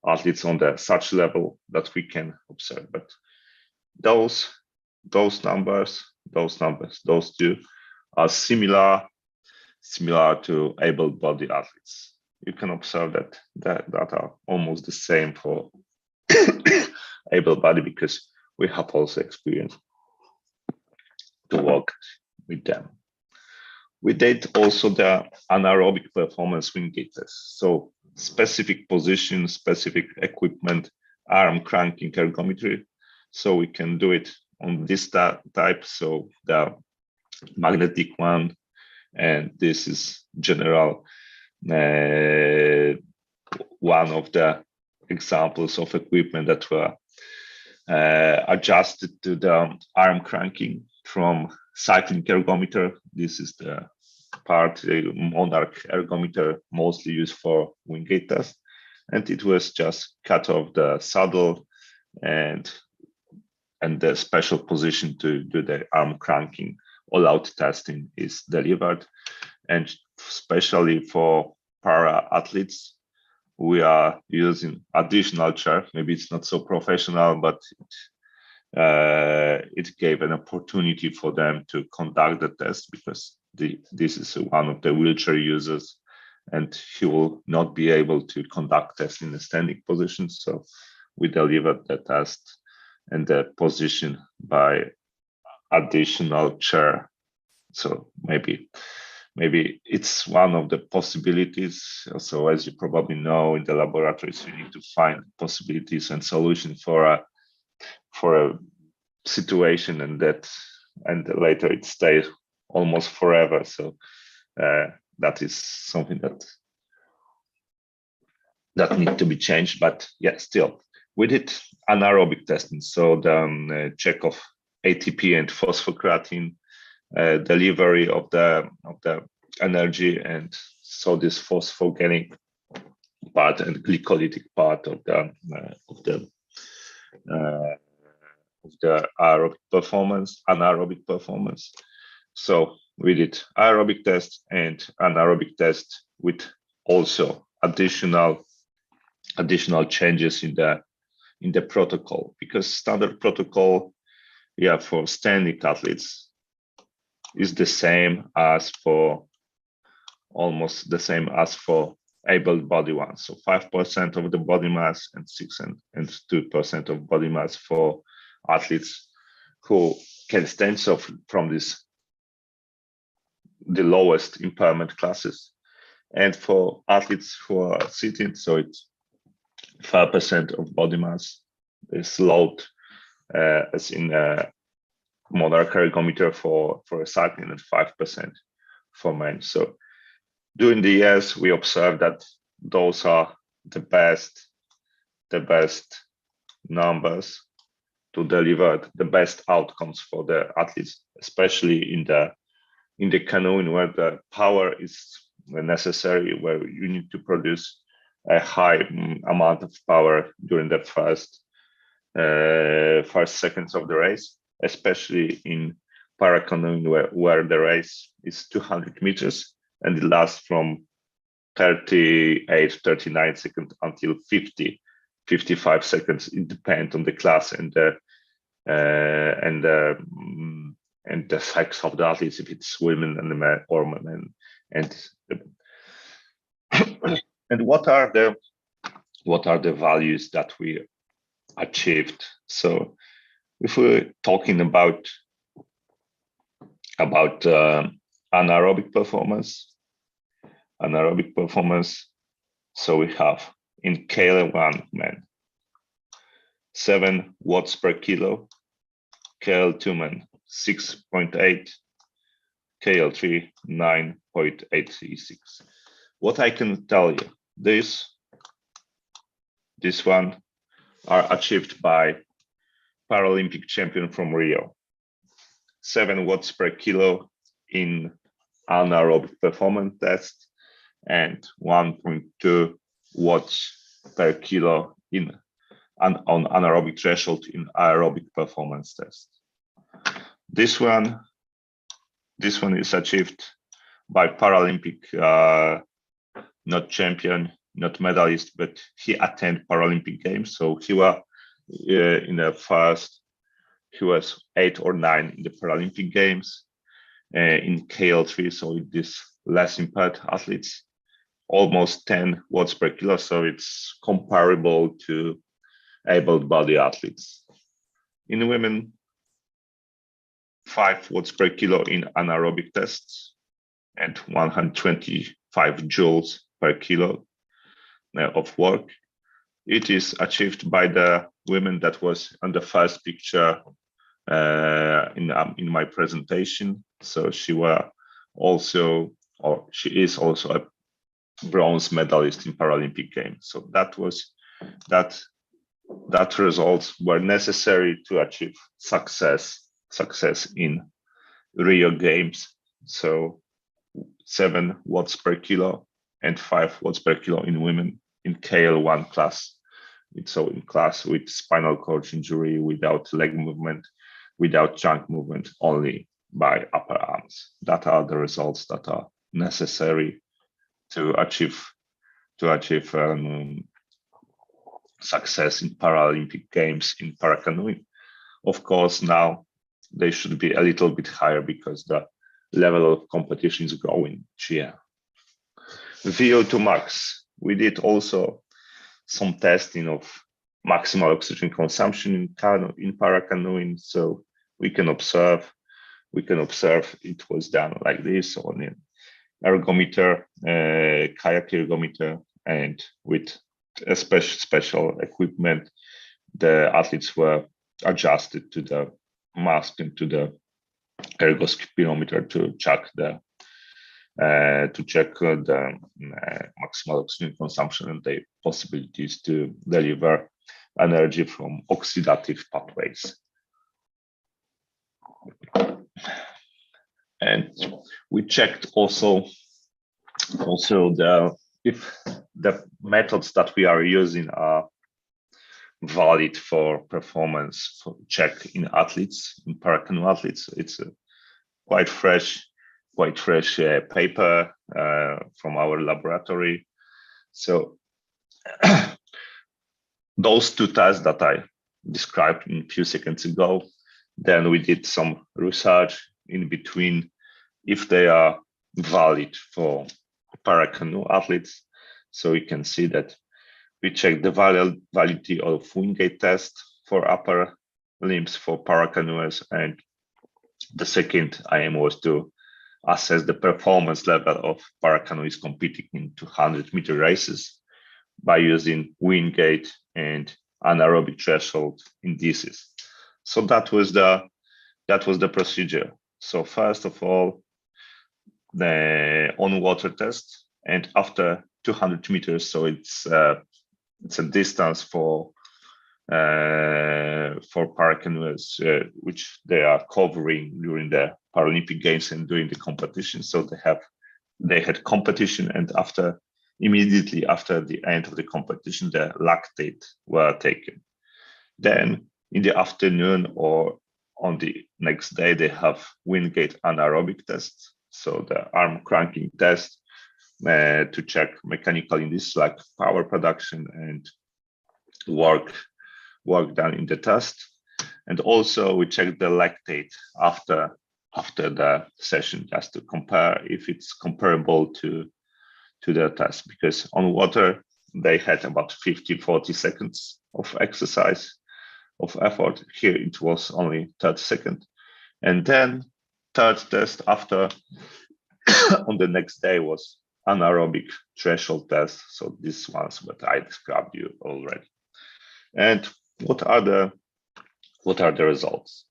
Speaker 3: athletes on such level that we can observe. But those two are similar to able-bodied athletes. You can observe that are almost the same for able-bodied because we have also experience to work with them. We did also the anaerobic performance swing gait test. So specific position, specific equipment, arm cranking ergometry. So we can do it on this type. So the magnetic one, and this is general one of the examples of equipment that were adjusted to the arm cranking from cycling ergometer. This is the part, the Monarch ergometer, mostly used for wing gait test. And it was just cut off the saddle and the special position to do the arm cranking. All-out testing is delivered. And especially for para athletes, we are using additional chair. Maybe it's not so professional, but it gave an opportunity for them to conduct the test because this is one of the wheelchair users and he will not be able to conduct test in a standing position. So we delivered the test and the position by additional chair. So maybe it's one of the possibilities. So as you probably know, in the laboratories, you need to find possibilities and solutions for a situation, and later it stays almost forever. So that is something that need to be changed. But yeah, still we did anaerobic testing. So the check of ATP and phosphocreatine, delivery of the energy, and so this phosphogenic part and glycolytic part of the anaerobic performance. So we did aerobic test and anaerobic test with also additional changes in the protocol, because standard protocol, for standing athletes is almost the same as for able-bodied ones. So 5% of the body mass and 2% of body mass for athletes who can stand. So from this the lowest impairment classes. And for athletes who are sitting, so it's 5% of body mass is load as in a molar ergometer for cycling and 5% for men. So during the years, we observed that those are the best numbers to deliver the best outcomes for the athletes, especially in the canoeing, where the power is necessary, where you need to produce a high amount of power during the first seconds of the race, especially in paracanoeing, where the race is 200 meters and it lasts from 38, 39 seconds until 50, 55 seconds. It depends on the class and the sex of the athletes, if it's women and men or men. And what are the values that we achieved? So if we're talking about anaerobic performance, so we have in KL1 men 7 watts per kilo, KL2 men 6.8, KL3 9.86. What I can tell you, this one are achieved by Paralympic champion from Rio. 7 watts per kilo in anaerobic performance test and 1.2 watts per kilo on anaerobic threshold in aerobic performance test. This one is achieved by Paralympic, not champion, not medalist, but he attended Paralympic Games. So he was he was 8 or 9 in the Paralympic Games in KL3. So it is less impaired athletes, almost 10 watts per kilo. So it's comparable to able-bodied athletes. In women, 5 watts per kilo in anaerobic tests and 125 joules per kilo of work. It is achieved by the women that was on the first picture in my presentation. So she is also a bronze medalist in Paralympic Games. So that results were necessary to achieve success in Rio Games. So 7 watts per kilo and 5 watts per kilo in women in KL1 class. It's so in class with spinal cord injury, without leg movement, without trunk movement, only by upper arms. That are the results that are necessary to achieve success in Paralympic Games in paracanoeing. Of course, now they should be a little bit higher because the level of competition is growing each year. VO2 max. We did also some testing of maximal oxygen consumption in paracanoeing. So we can observe it was done like this on an ergometer, kayak ergometer, and with a special equipment. The athletes were adjusted to the mask and to the ergospirometer to check the maximal oxygen consumption and the possibilities to deliver energy from oxidative pathways. And we checked also if the methods that we are using are valid for performance check in athletes, in paracanoe athletes. It's a quite fresh paper from our laboratory. So those 2 tests that I described a few seconds ago, then we did some research in between if they are valid for paracanoe athletes. So we can see that we checked the validity of Wingate test for upper limbs for paracanoers, and the second aim was to assess the performance level of paracanoes competing in 200-meter races by using wind gate and anaerobic threshold indices. So that was the procedure. So first of all, the on-water test, and after 200 meters, so it's a distance for paracanoes which they are covering during the Paralympic Games and during the competition. So they had competition, and immediately after the end of the competition, the lactate were taken. Then in the afternoon or on the next day, they have wind gate anaerobic tests. So the arm cranking test to check mechanical indices like power production and work done in the test. And also we check the lactate after the session, just to compare if it's comparable to the test, because on water they had about 40 seconds of exercise of effort. Here it was only 30 seconds. And then third test after on the next day was anaerobic threshold test. So these ones what I described you already. And what are the results?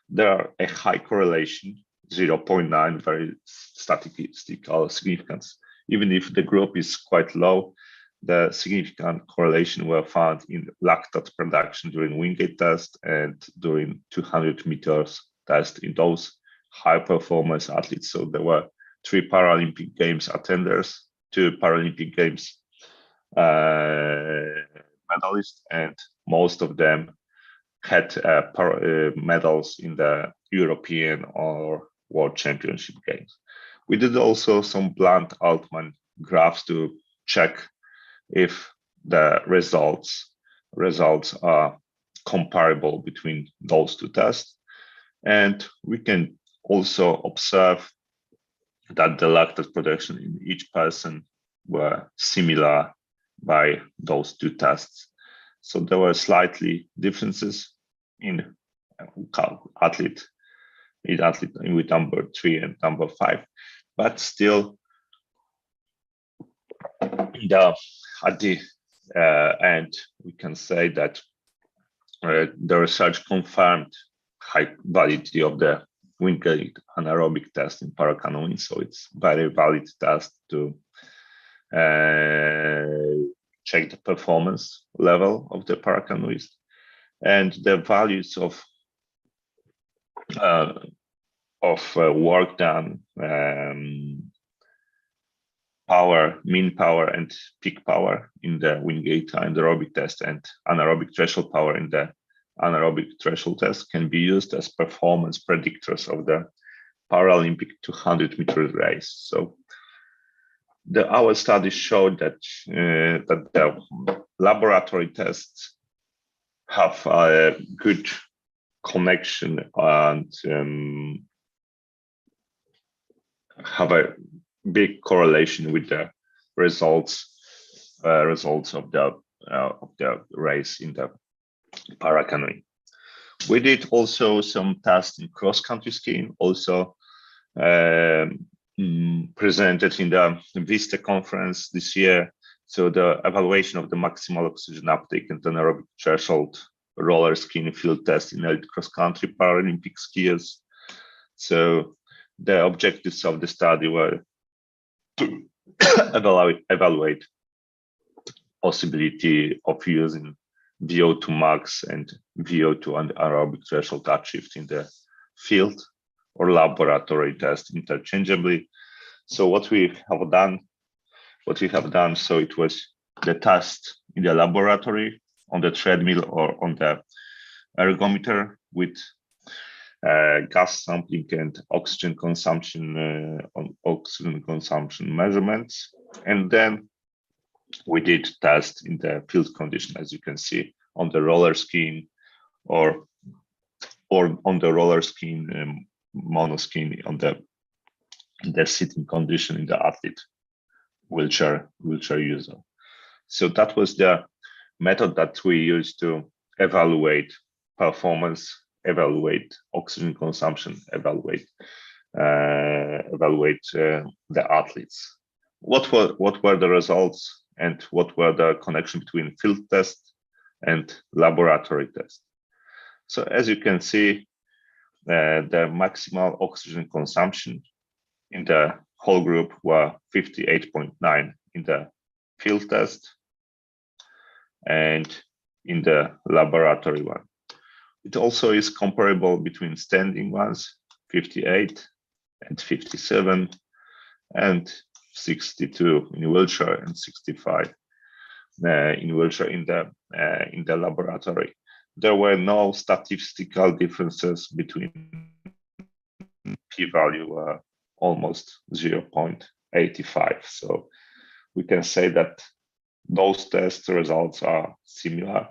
Speaker 3: There are a high correlation, 0.9, very statistical significance. Even if the group is quite low, the significant correlation were found in lactate production during wind gate test and during 200 meters test in those high performance athletes. So there were 3 Paralympic Games attenders, 2 Paralympic Games medalists, and most of them had medals in the European or World Championship Games. We did also some blunt Altman graphs to check if the results are comparable between those 2 tests. And we can also observe that the lactate production in each person were similar by those 2 tests. So there were slightly differences in athlete with number 3 and number 5, but still at the end we can say that the research confirmed high validity of the wind gate anaerobic test in paracanoeing. So it's very valid test to check the performance level of the paracanoeist, and the values of work done, power, mean power, and peak power in the wind gate anaerobic test and anaerobic threshold power in the anaerobic threshold test can be used as performance predictors of the Paralympic 200-meter race. So our study showed that the laboratory tests have a good connection and have a big correlation with the results of the race in the paracanoeing. We did also some tests in cross-country skiing, also presented in the Vista conference this year. So the evaluation of the maximal oxygen uptake and anaerobic threshold roller skiing field test in elite cross-country Paralympic skiers. So the objectives of the study were to evaluate possibility of using VO2 max and VO2 and anaerobic threshold achieved in the field or laboratory test interchangeably. So what we have done, so it was the test in the laboratory on the treadmill or on the ergometer with gas sampling and oxygen consumption measurements, and then we did test in the field condition, as you can see, on the roller skiing or on the roller skiing, monoskiing on the sitting condition in the athlete wheelchair user. So that was the method that we used to evaluate performance, evaluate oxygen consumption, evaluate evaluate the athletes. What were the results, and what were the connection between field test and laboratory test? So as you can see, the maximal oxygen consumption in the whole group were 58.9 in the field test and in the laboratory one. It also is comparable between standing ones, 58 and 57, and 62 in wheelchair and 65 in wheelchair in the laboratory. There were no statistical differences between p-value almost 0.85. So we can say that those test results are similar,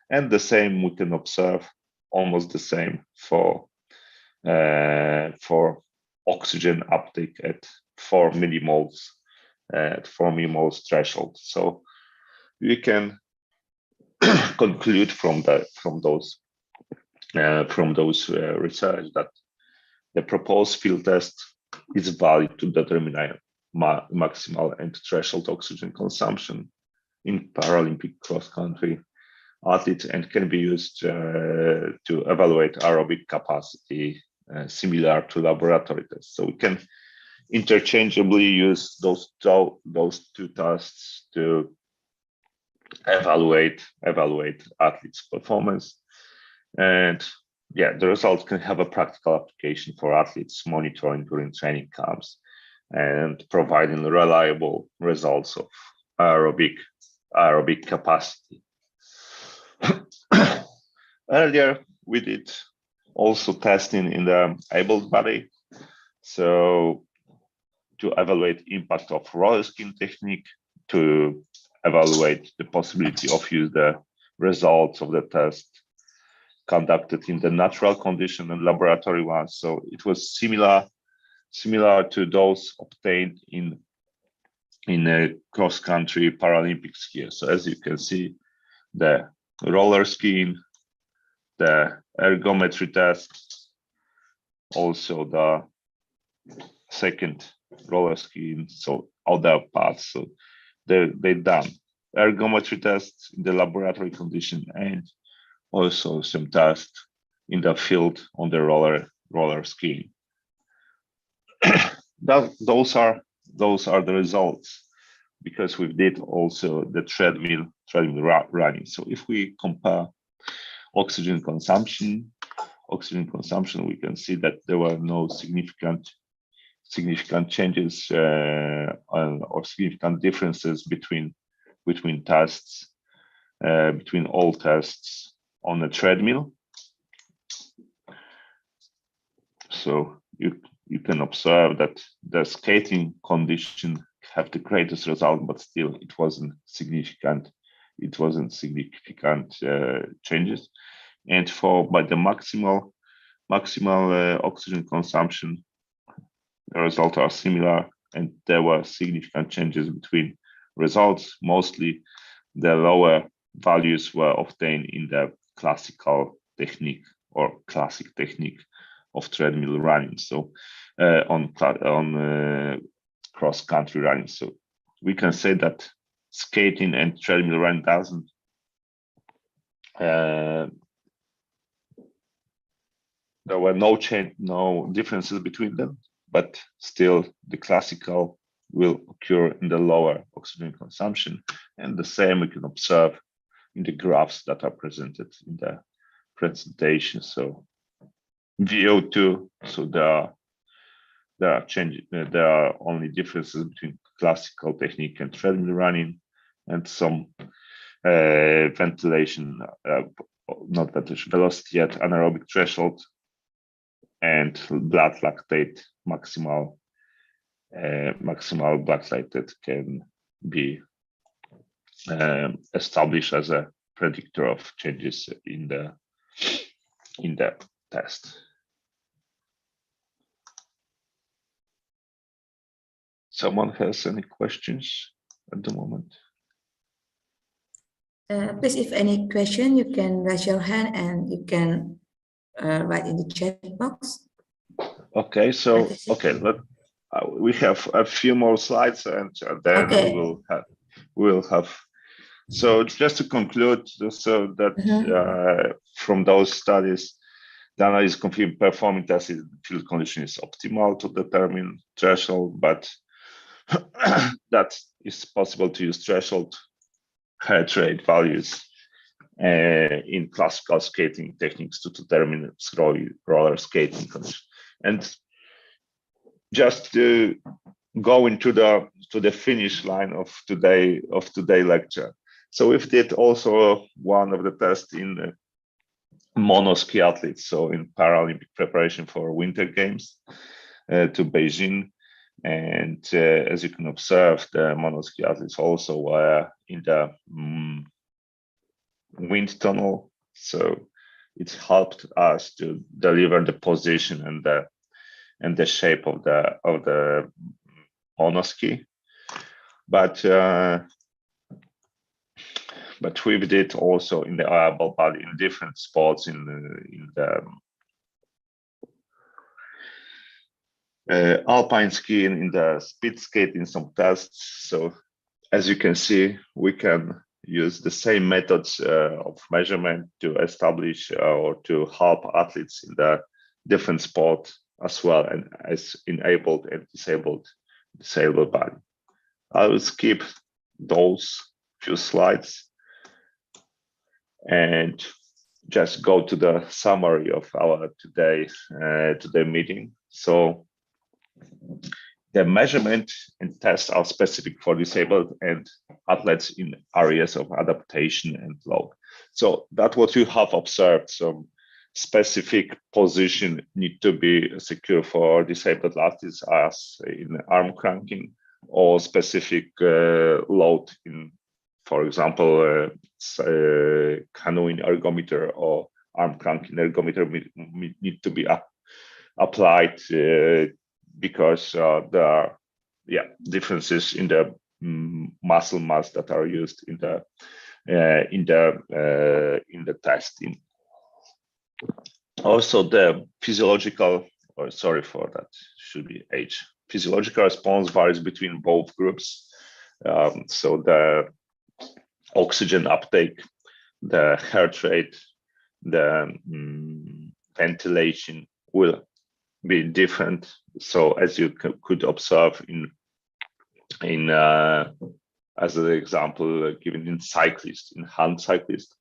Speaker 3: and the same we can observe almost the same for oxygen uptake at 4 millimoles threshold. So we can conclude from those research that the proposed field test is valid to determine maximal and threshold oxygen consumption in Paralympic cross-country athletes, and can be used to evaluate aerobic capacity similar to laboratory tests. So we can interchangeably use those two tests to evaluate athletes' performance. And yeah, the results can have a practical application for athletes monitoring during training camps and providing reliable results of aerobic capacity. Earlier, we did also testing in the able-bodied, so to evaluate impact of roller skiing technique, to evaluate the possibility of use the results of the test conducted in the natural condition and laboratory ones. So it was similar to those obtained in a cross-country Paralympic skier. So as you can see, the roller skiing, the ergometry test, also the second roller skiing, so other parts. So they done ergometry tests in the laboratory condition and also some tests in the field on the roller skiing. Those are the results, because we did also the treadmill running. So if we compare oxygen consumption, we can see that there were no significant changes or significant differences between tests, between all tests on a treadmill. So you can observe that the skating condition have the greatest result, but still it wasn't significant. Changes. And by the maximal oxygen consumption, the results are similar, and there were significant changes between results. Mostly the lower values were obtained in the classical technique or classic technique of treadmill running. So on cross-country running. So we can say that skating and treadmill running doesn't there were no differences between them, but still the classical will occur in the lower oxygen consumption, and the same we can observe in the graphs that are presented in the presentation. So VO2, so there are changes. There are only differences between classical technique and treadmill running, and some ventilation, not ventilation, velocity at anaerobic threshold, and blood lactate maximal blood lactate can be established as a predictor of changes in the test. Someone has any questions at the moment?
Speaker 2: Please, if any question, you can raise your hand and you can write in the chat box.
Speaker 3: Okay, so we have a few more slides, and then we will have. So just to conclude, so that from those studies, the analysis confirmed performing test in field condition is optimal to determine threshold, but that is possible to use threshold heart rate values in classical skating techniques to determine roller skating condition. And just to go into the finish line of today lecture. So we did also one of the tests in monoski athletes, so in Paralympic preparation for Winter Games to Beijing. And as you can observe, the monoski athletes also were in the wind tunnel. So it helped us to deliver the position and the shape of the monoski. But we did also in the able-bodied in different sports in the alpine skiing, in the speed skate, in some tests. So as you can see, we can use the same methods of measurement to establish or to help athletes in the different sports as well, and as enabled and disabled body. I will skip those few slides and just go to the summary of our today meeting. So the measurement and tests are specific for disabled and athletes in areas of adaptation and load. So that's what you have observed. Some specific position need to be secure for disabled athletes, as in arm cranking, or specific load in, for example, canoeing ergometer or arm cranking ergometer need to be applied because there are differences in the muscle mass that are used in the testing. Also, the physiological, or sorry for that, should be age. Physiological response varies between both groups. So the oxygen uptake, the heart rate, the ventilation will be different. So as you could observe in as an example given in cyclists, in hand cyclists,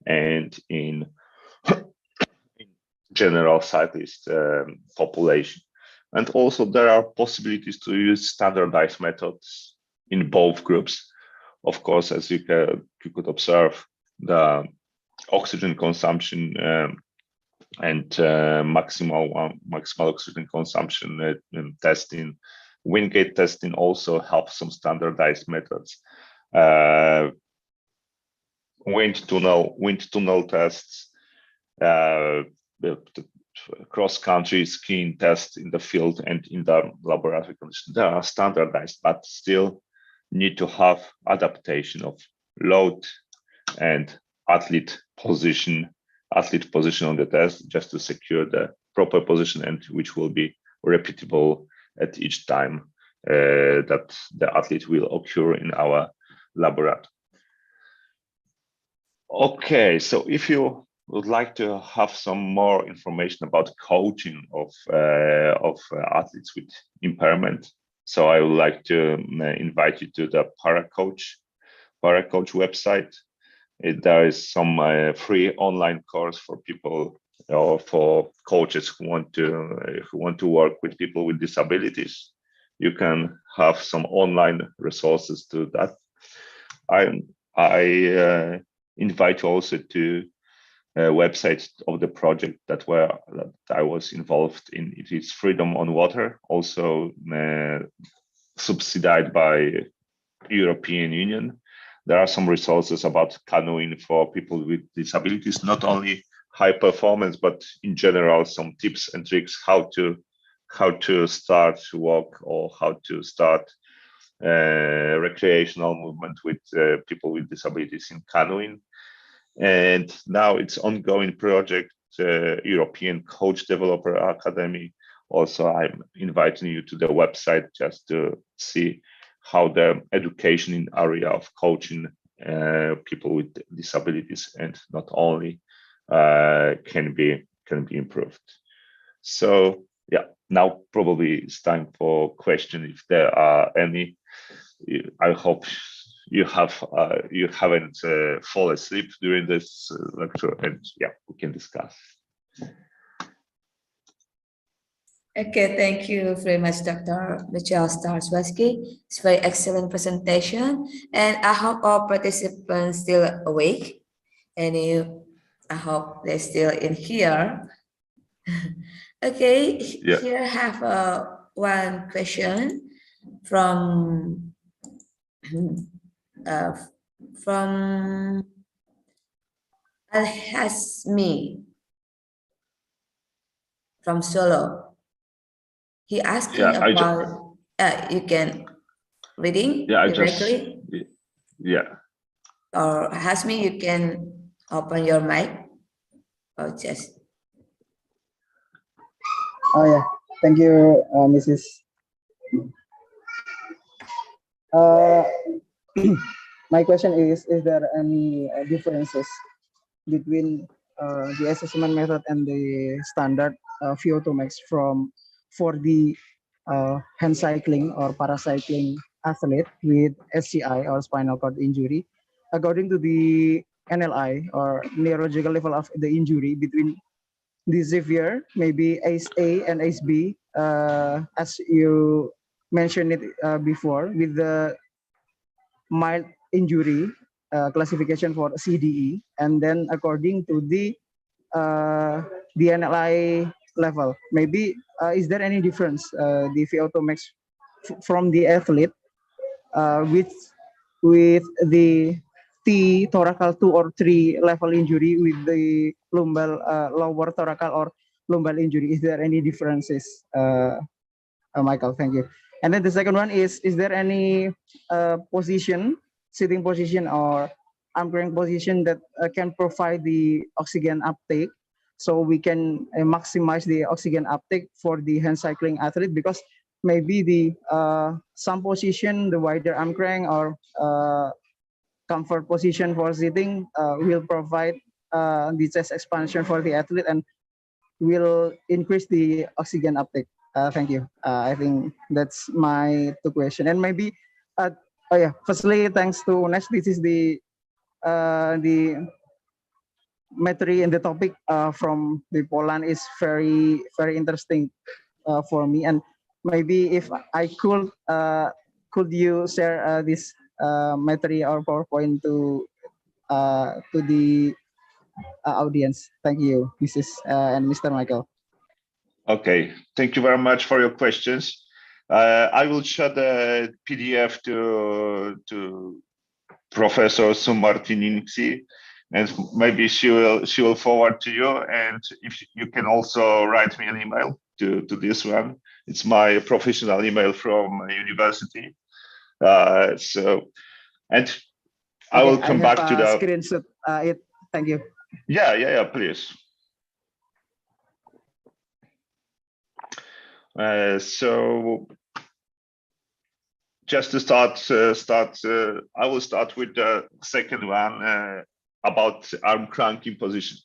Speaker 3: and in general cyclist population. And also there are possibilities to use standardized methods in both groups. Of course, as you could observe, the oxygen consumption and maximal oxygen consumption testing, wind gate testing also helps some standardized methods. Wind tunnel tests, the cross-country skiing tests in the field and in the laboratory conditions. They are standardized, but still need to have adaptation of load and athlete position on the test, just to secure the proper position, and which will be repeatable at each time that the athlete will occur in our laboratory. Okay, so if you would like to have some more information about coaching of athletes with impairment, so I would like to invite you to the Paracoach website. There is some free online course for people or for coaches who want to work with people with disabilities. You can have some online resources to that. I invite you also to websites of the project that I was involved in. It is Freedom on Water, also subsidized by European Union. There are some resources about canoeing for people with disabilities, not only high performance, but in general, some tips and tricks how to start to walk or how to start recreational movement with people with disabilities in canoeing. And now it's ongoing project, European Coach Developer Academy, Also, I'm inviting you to the website just to see how the education in area of coaching people with disabilities and not only can be improved. So yeah, now probably it's time for question if there are any. I hope you haven't fall asleep during this lecture, and yeah, we can discuss.
Speaker 2: Okay, thank you very much, Dr. Michelle Starswaski. It's a very excellent presentation, and I hope all participants still awake, and I hope they're still in here. Okay,
Speaker 3: Yeah.
Speaker 2: here I have one question from from Al-Hasmi from Solo. He asking about you can reading directly. Or Hasmi, you can open your mic or just.
Speaker 4: Oh yeah, thank you, Mrs. My question is there any differences between the assessment method and the standard VO2 max for the hand cycling or paracycling athlete with SCI or spinal cord injury, according to the NLI or neurological level of the injury between the severe, maybe ACE A and ACE B, as you mentioned it before, with the mild injury classification for CDE, and then according to the NLI level, maybe is there any difference the VO2 max from the athlete with the T thoracal 2 or 3 level injury with the lumbar lower thoracal or lumbar injury? Is there any differences, Michael? Thank you. And then the second one is there any sitting position or arm crank position that can provide the oxygen uptake, so we can maximize the oxygen uptake for the hand cycling athlete? Because maybe the some position, the wider arm crank or comfort position for sitting will provide the chest expansion for the athlete and will increase the oxygen uptake. Thank you. I think that's my two questions. And maybe, firstly, thanks to Nesh. This is the material and the topic from the Poland is very, very interesting for me. And maybe if I could you share this material or PowerPoint to the audience? Thank you, Mrs. And Mr. Michael.
Speaker 3: Okay, thank you very much for your questions. I will share the PDF to Professor Sumartininksi, and maybe she will forward to you. And if you can also write me an email to this one. It's my professional email from university. And I will come back to the
Speaker 4: screenshot. Thank you.
Speaker 3: Yeah, please. So just to start, I will start with the second one about arm cranking position.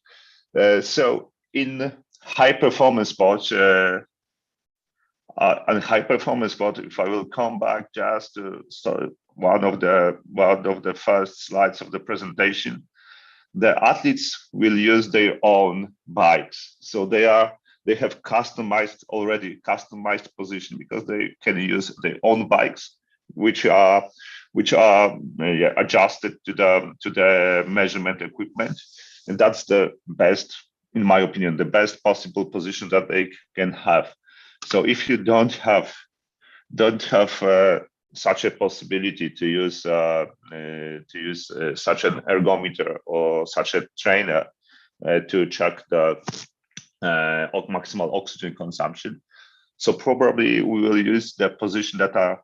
Speaker 3: So in high performance sports, if I will come back just to start one of the first slides of the presentation, the athletes will use their own bikes. So they have customized position because they can use their own bikes, which are adjusted to the measurement equipment, and that's the best, in my opinion, the best possible position that they can have. So if you don't have such a possibility to use such an ergometer or such a trainer to check the maximal oxygen consumption, so probably we will use the position that are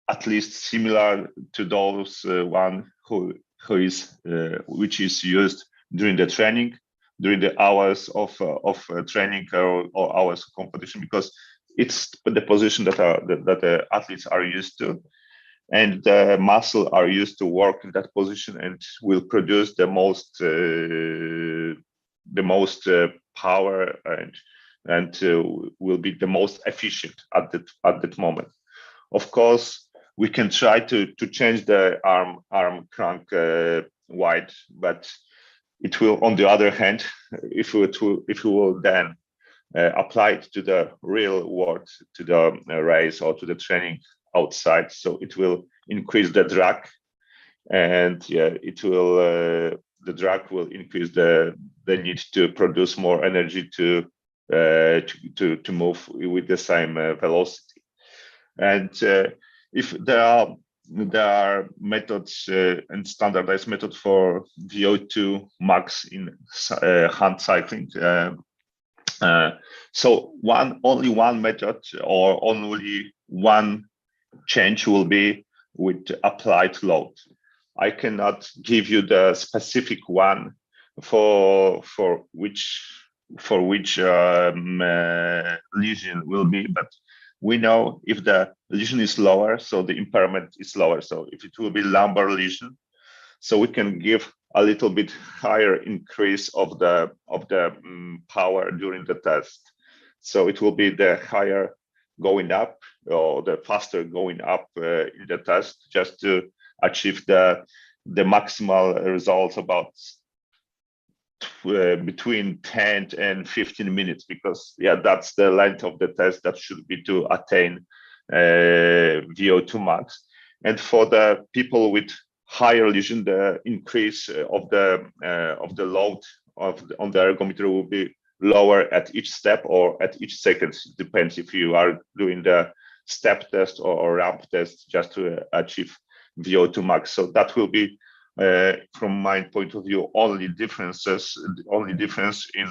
Speaker 3: at least similar to those one which is used during the training, during the hours of training or hours of competition, because it's the position that the athletes are used to, and the muscle are used to work in that position and will produce the most power and will be the most efficient at that moment. Of course, we can try to change the arm crank wide, but it will, on the other hand, if we will then apply it to the real world, to the race or to the training outside, so it will increase the drag, and it will the drag will increase the need to produce more energy to move with the same velocity. And if there are methods and standardized methods for VO2 max in hand cycling. So only one method or only one change will be with applied load. I cannot give you the specific one for which lesion will be, but we know if the lesion is lower, so the impairment is lower. So if it will be lumbar lesion, so we can give a little bit higher increase of the power during the test. So it will be the higher going up or the faster going up in the test, just to achieve the maximal results about between 10 and 15 minutes, because that's the length of the test that should be to attain VO2 max. And for the people with higher lesion, the increase of the load on the ergometer will be lower at each step or at each second. It depends if you are doing the step test or ramp test just to achieve VO2 max. So that will be, from my point of view, only difference in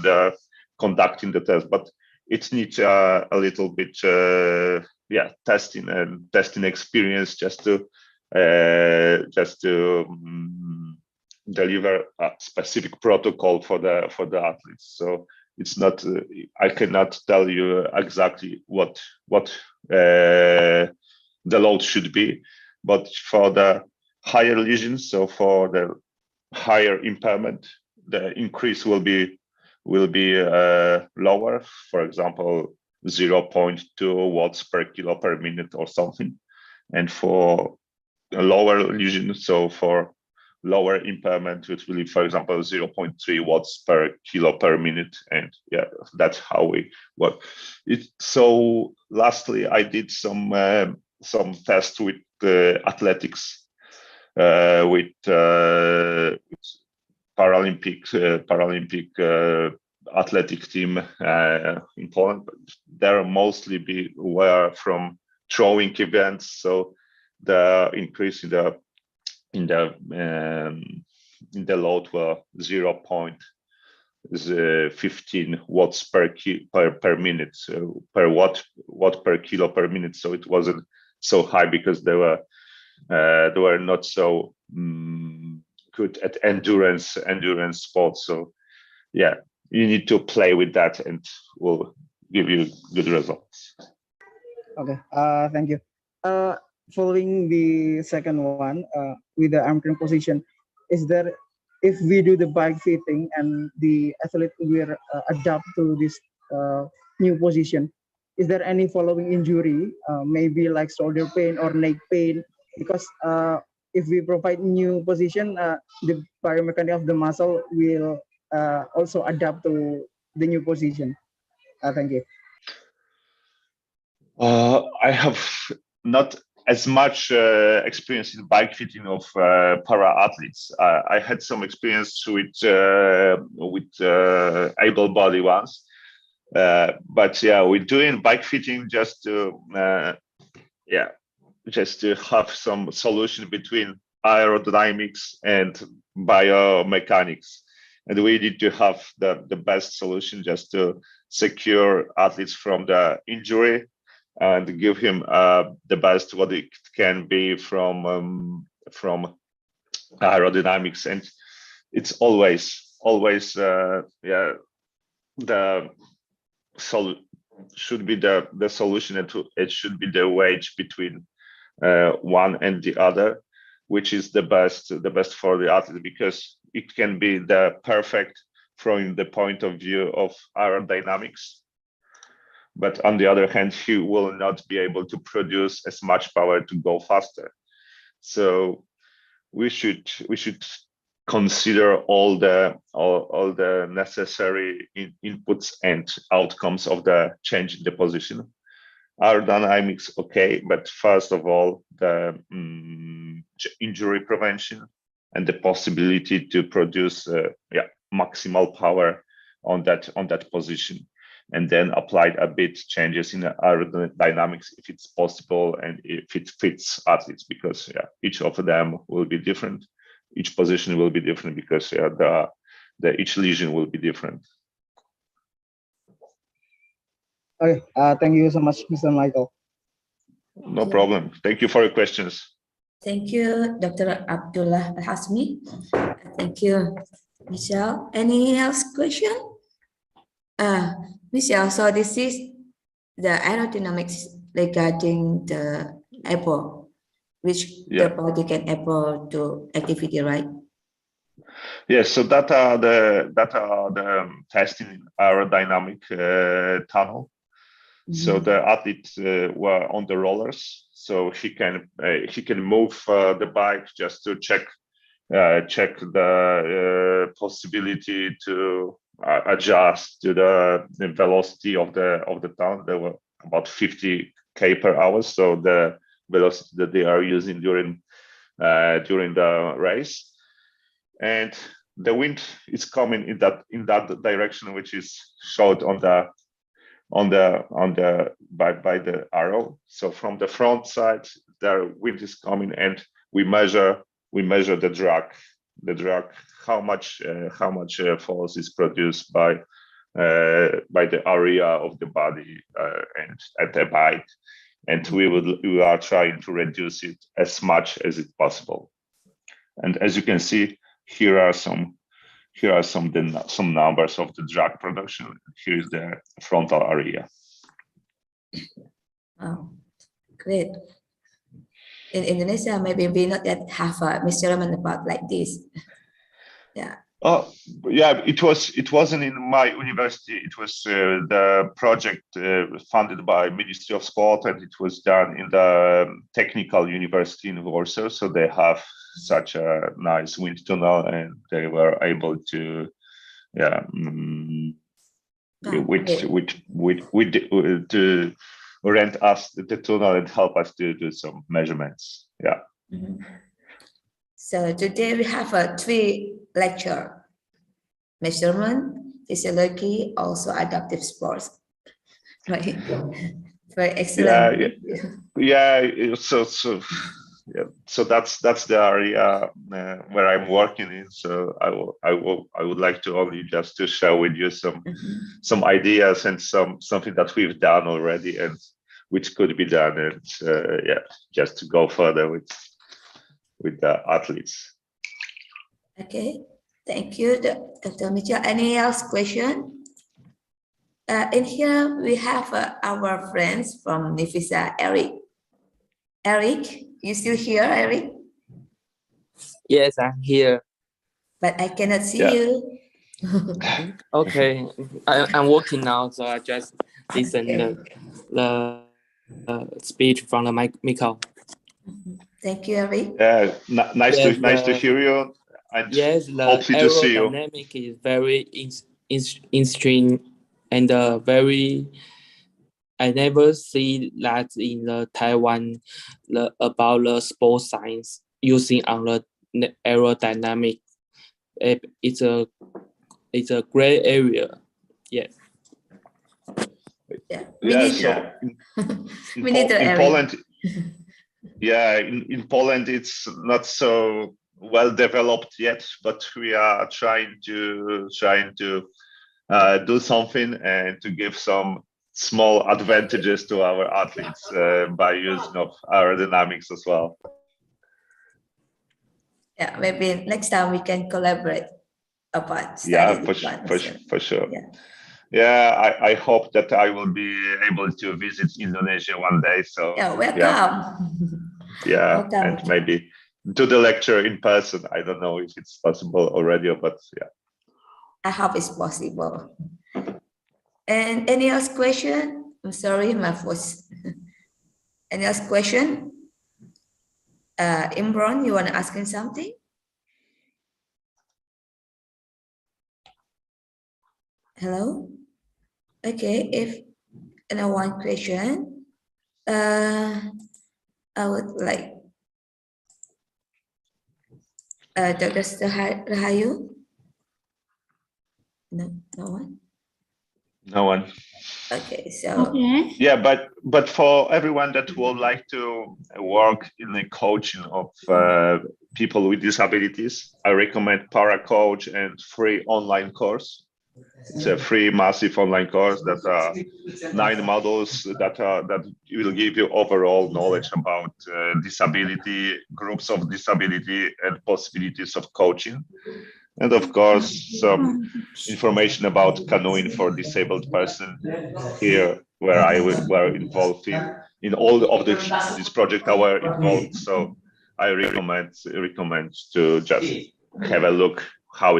Speaker 3: the conducting the test. But it needs a little bit testing experience just to deliver a specific protocol for the athletes. So it's not, I cannot tell you exactly what the load should be, but for the higher lesions, so for the higher impairment, the increase will be lower. For example, 0.2 watts per kilo per minute or something. And for a lower lesion, so for lower impairment, it will be, for example, 0.3 watts per kilo per minute. And that's how we work it. So lastly, I did some tests with athletics, with Paralympic athletic team in Poland. There mostly were from throwing events, so the increase in the load were 0.15 watts per minute, so per watt per kilo per minute. So it wasn't so high because they were not so good at endurance sports. So you need to play with that, and will give you good results.
Speaker 4: Okay, thank you. Following the second one, with the arm crank position, is there, if we do the bike fitting and the athlete will adapt to this new position, is there any following injury, maybe like shoulder pain or neck pain? Because if we provide new position, the biomechanics of the muscle will also adapt to the new position. Thank you.
Speaker 3: I have not as much experience in bike fitting of para athletes. I had some experience with able-bodied ones, but we're doing bike fitting just to have some solution between aerodynamics and biomechanics, and we need to have the best solution just to secure athletes from the injury and give him the best what it can be from aerodynamics. And it's always should be the solution. It should be the wedge between one and the other, which is the best for the athlete, because it can be the perfect from the point of view of aerodynamics, but on the other hand, he will not be able to produce as much power to go faster. So we should consider all the necessary inputs and outcomes of the change in the position. Aerodynamics, okay, but first of all, the injury prevention and the possibility to produce maximal power on that position, and then applied a bit changes in the aerodynamics if it's possible and if it fits athletes, because each of them will be different, each position will be different, because each lesion will be different.
Speaker 4: Okay, thank you so much, Mr. Michael.
Speaker 3: No problem. Thank you for your questions.
Speaker 2: Thank you, Dr. Abdullah Al-Hasmi. Thank you, Michelle. Any else question? Michelle, so this is the aerodynamics regarding the able, which the body can able to activity, right?
Speaker 3: Yes, so that are the testing aerodynamic tunnel. So the athlete were on the rollers, so he can move the bike just to check the possibility to adjust to the velocity of the tunnel. There were about 50 km per hour, so the velocity that they are using during the race, and the wind is coming in that direction, which is showed by the arrow. So from the front side, the wind is coming, and we measure the drag, how much force is produced by the area of the body and at the bike, and we are trying to reduce it as much as it possible. And as you can see, here are some numbers of the drag production. Here is the frontal area.
Speaker 2: Oh, great. In Indonesia, maybe we not yet have a measurement about like this. Yeah.
Speaker 3: Oh, yeah. It wasn't in my university. It was the project funded by Ministry of Sport, and it was done in the technical university in Warsaw. So they have such a nice wind tunnel, and they were able to, to rent us the tunnel and help us to do some measurements. Yeah.
Speaker 2: Mm-hmm. So today we have a 3 lecture: measurement, physiology, also adaptive sports. Right. Very excellent.
Speaker 3: So that's the area where I'm working in. So I would like to only just to share with you some ideas and something that we've done already and which could be done, and just to go further with the athletes.
Speaker 2: Okay, thank you, Dr. Mitchell. Any else question? In here we have our friends from Nifisa, Eric. Eric, you still here, Eric?
Speaker 5: Yes, I'm here.
Speaker 2: But I cannot see you.
Speaker 5: Okay, I'm working now, so I just listen the speech from the Michael.
Speaker 2: Thank you, Eric.
Speaker 3: Yeah, nice to hear you. And
Speaker 5: yes, the
Speaker 3: hopefully to see you.
Speaker 5: Aerodynamic is very interesting and very. I never see that in the Taiwan about the sports science using on the aerodynamic. It's a great area. Yes.
Speaker 2: Yeah.
Speaker 3: We need in Poland. In Poland it's not so well developed yet, but we are trying to do something and to give some small advantages to our athletes by using of aerodynamics as well.
Speaker 2: Yeah, maybe next time we can collaborate about
Speaker 3: for sure.
Speaker 2: Yeah.
Speaker 3: Yeah, I hope that I will be able to visit Indonesia one day. So
Speaker 2: Yeah, welcome.
Speaker 3: yeah,
Speaker 2: Welcome.
Speaker 3: and maybe do the lecture in person. I don't know if it's possible already, but yeah.
Speaker 2: I hope it's possible. And any else question? I'm sorry, my voice. Any else question? Imran, you want to ask him something? Hello? Okay, if one question, I would like Dr. Rahayu? No, no one?
Speaker 3: No one.
Speaker 2: Okay, so
Speaker 1: Okay.
Speaker 3: Yeah, but for everyone that would like to work in the coaching of people with disabilities, I recommend Para Coach and free online course. It's a free massive online course that 9 modules that will give you overall knowledge about disability, groups of disability, and possibilities of coaching. And of course, some information about canoeing for disabled person here, where I were involved in all of this project I were involved. So I recommend to just have a look how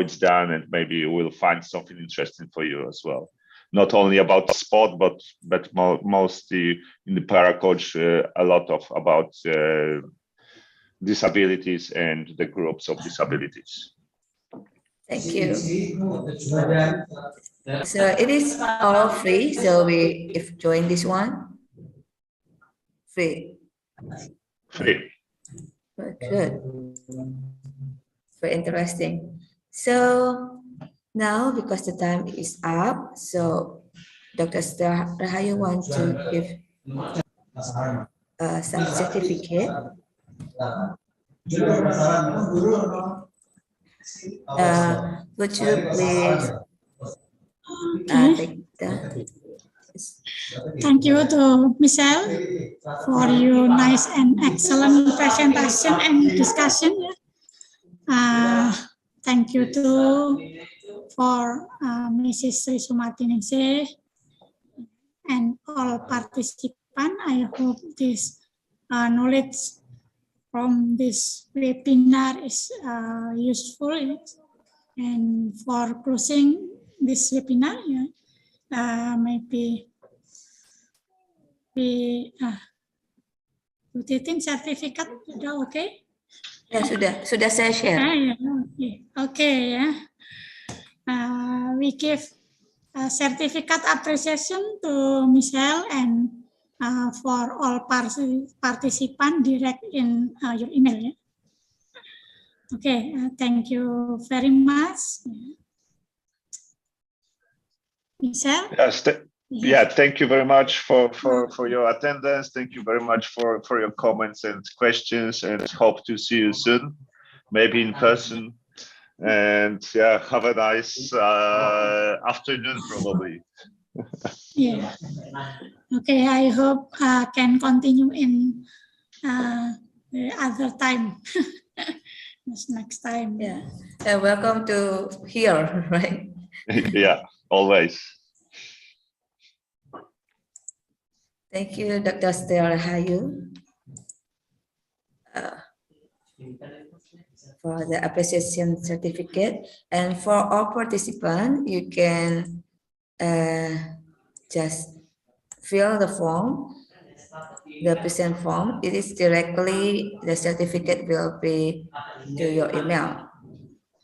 Speaker 3: it's done, and maybe you will find something interesting for you as well. Not only about sport, but mostly in the para coach, a lot about disabilities and the groups of disabilities.
Speaker 2: thank you. So it is all free. So if join this one, free.
Speaker 3: Free.
Speaker 2: Very good. Very interesting. So now, because the time is up, so Dr. Rahayu wants to give some certificate. Would you please take that?
Speaker 1: Thank you to Michelle for your nice and excellent presentation and discussion. Thank you to for Mrs. Sri Sumartiningse and all participants. I hope this knowledge from this webinar is useful. And for closing this webinar, maybe we Titin certificate sudah oke?
Speaker 2: Ya sudah saya share.
Speaker 1: Ya, oke ya. We give certificate appreciation to Michelle and for all participants direct in your email ya. Okay, thank you very much. Michelle?
Speaker 3: Yes, yeah, thank you very much for your attendance. Thank you very much for your comments and questions, and hope to see you soon, maybe in person. And yeah, have a nice afternoon probably.
Speaker 1: Yeah. Okay, I hope can continue in the other time. Next time.
Speaker 2: Yeah. Welcome to here, right?
Speaker 3: Yeah, always.
Speaker 2: Thank you, Dr. Rahayu, for the appreciation certificate. And for all participants, you can just fill the form, the present form. It is directly, the certificate will be to your email,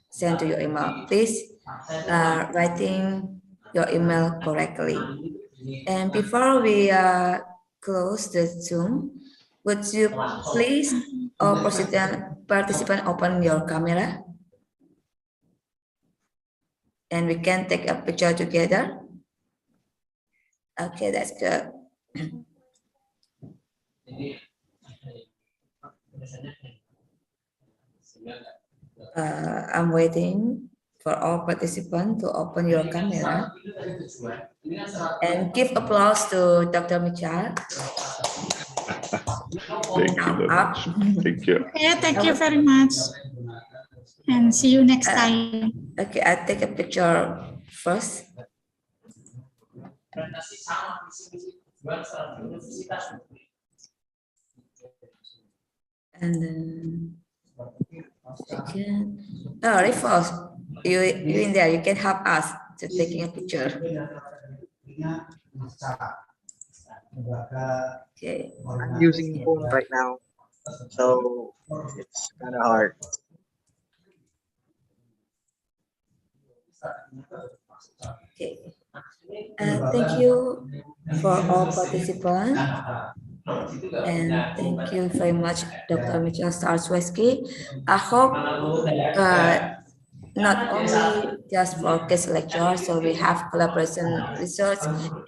Speaker 2: sent to your email. Please writing your email correctly. And before we close the Zoom, would you please, all participant open your camera? And we can take a picture together. Okay, that's good. I'm waiting for all participants to open your camera. And give applause to Dr. Michal.
Speaker 3: Thank you very much. Thank you.
Speaker 1: Okay, thank you very much. And see you next time.
Speaker 2: Okay, I'll take a picture first. And then second, Rifos, you in there, you can help us to taking a picture. Okay.
Speaker 6: I'm using phone right now, so it's kind of hard.
Speaker 2: Okay. Thank you for all participants. And thank you very much, Dr. Michelle Starsweski. I hope not only just for case lecture, so we have collaboration research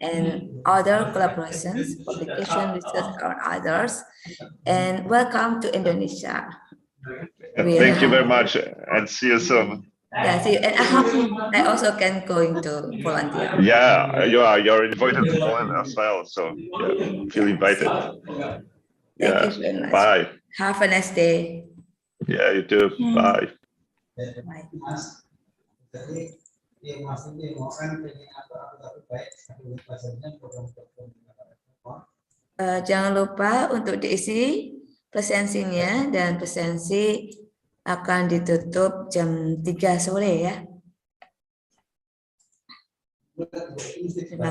Speaker 2: and other collaborations, publication research or others. And welcome to Indonesia.
Speaker 3: Thank you very much and see you soon.
Speaker 2: Yeah, see you. And I hope I also can going to volunteer.
Speaker 3: Yeah, you're invited to Poland as well, so yeah, feel invited.
Speaker 2: Thank you very much.
Speaker 3: Bye.
Speaker 2: Have a nice day.
Speaker 3: Yeah, you too. Bye.
Speaker 2: Bye. Jangan lupa untuk diisi presensinya, dan presensi akan ditutup jam 3 sore ya. Terima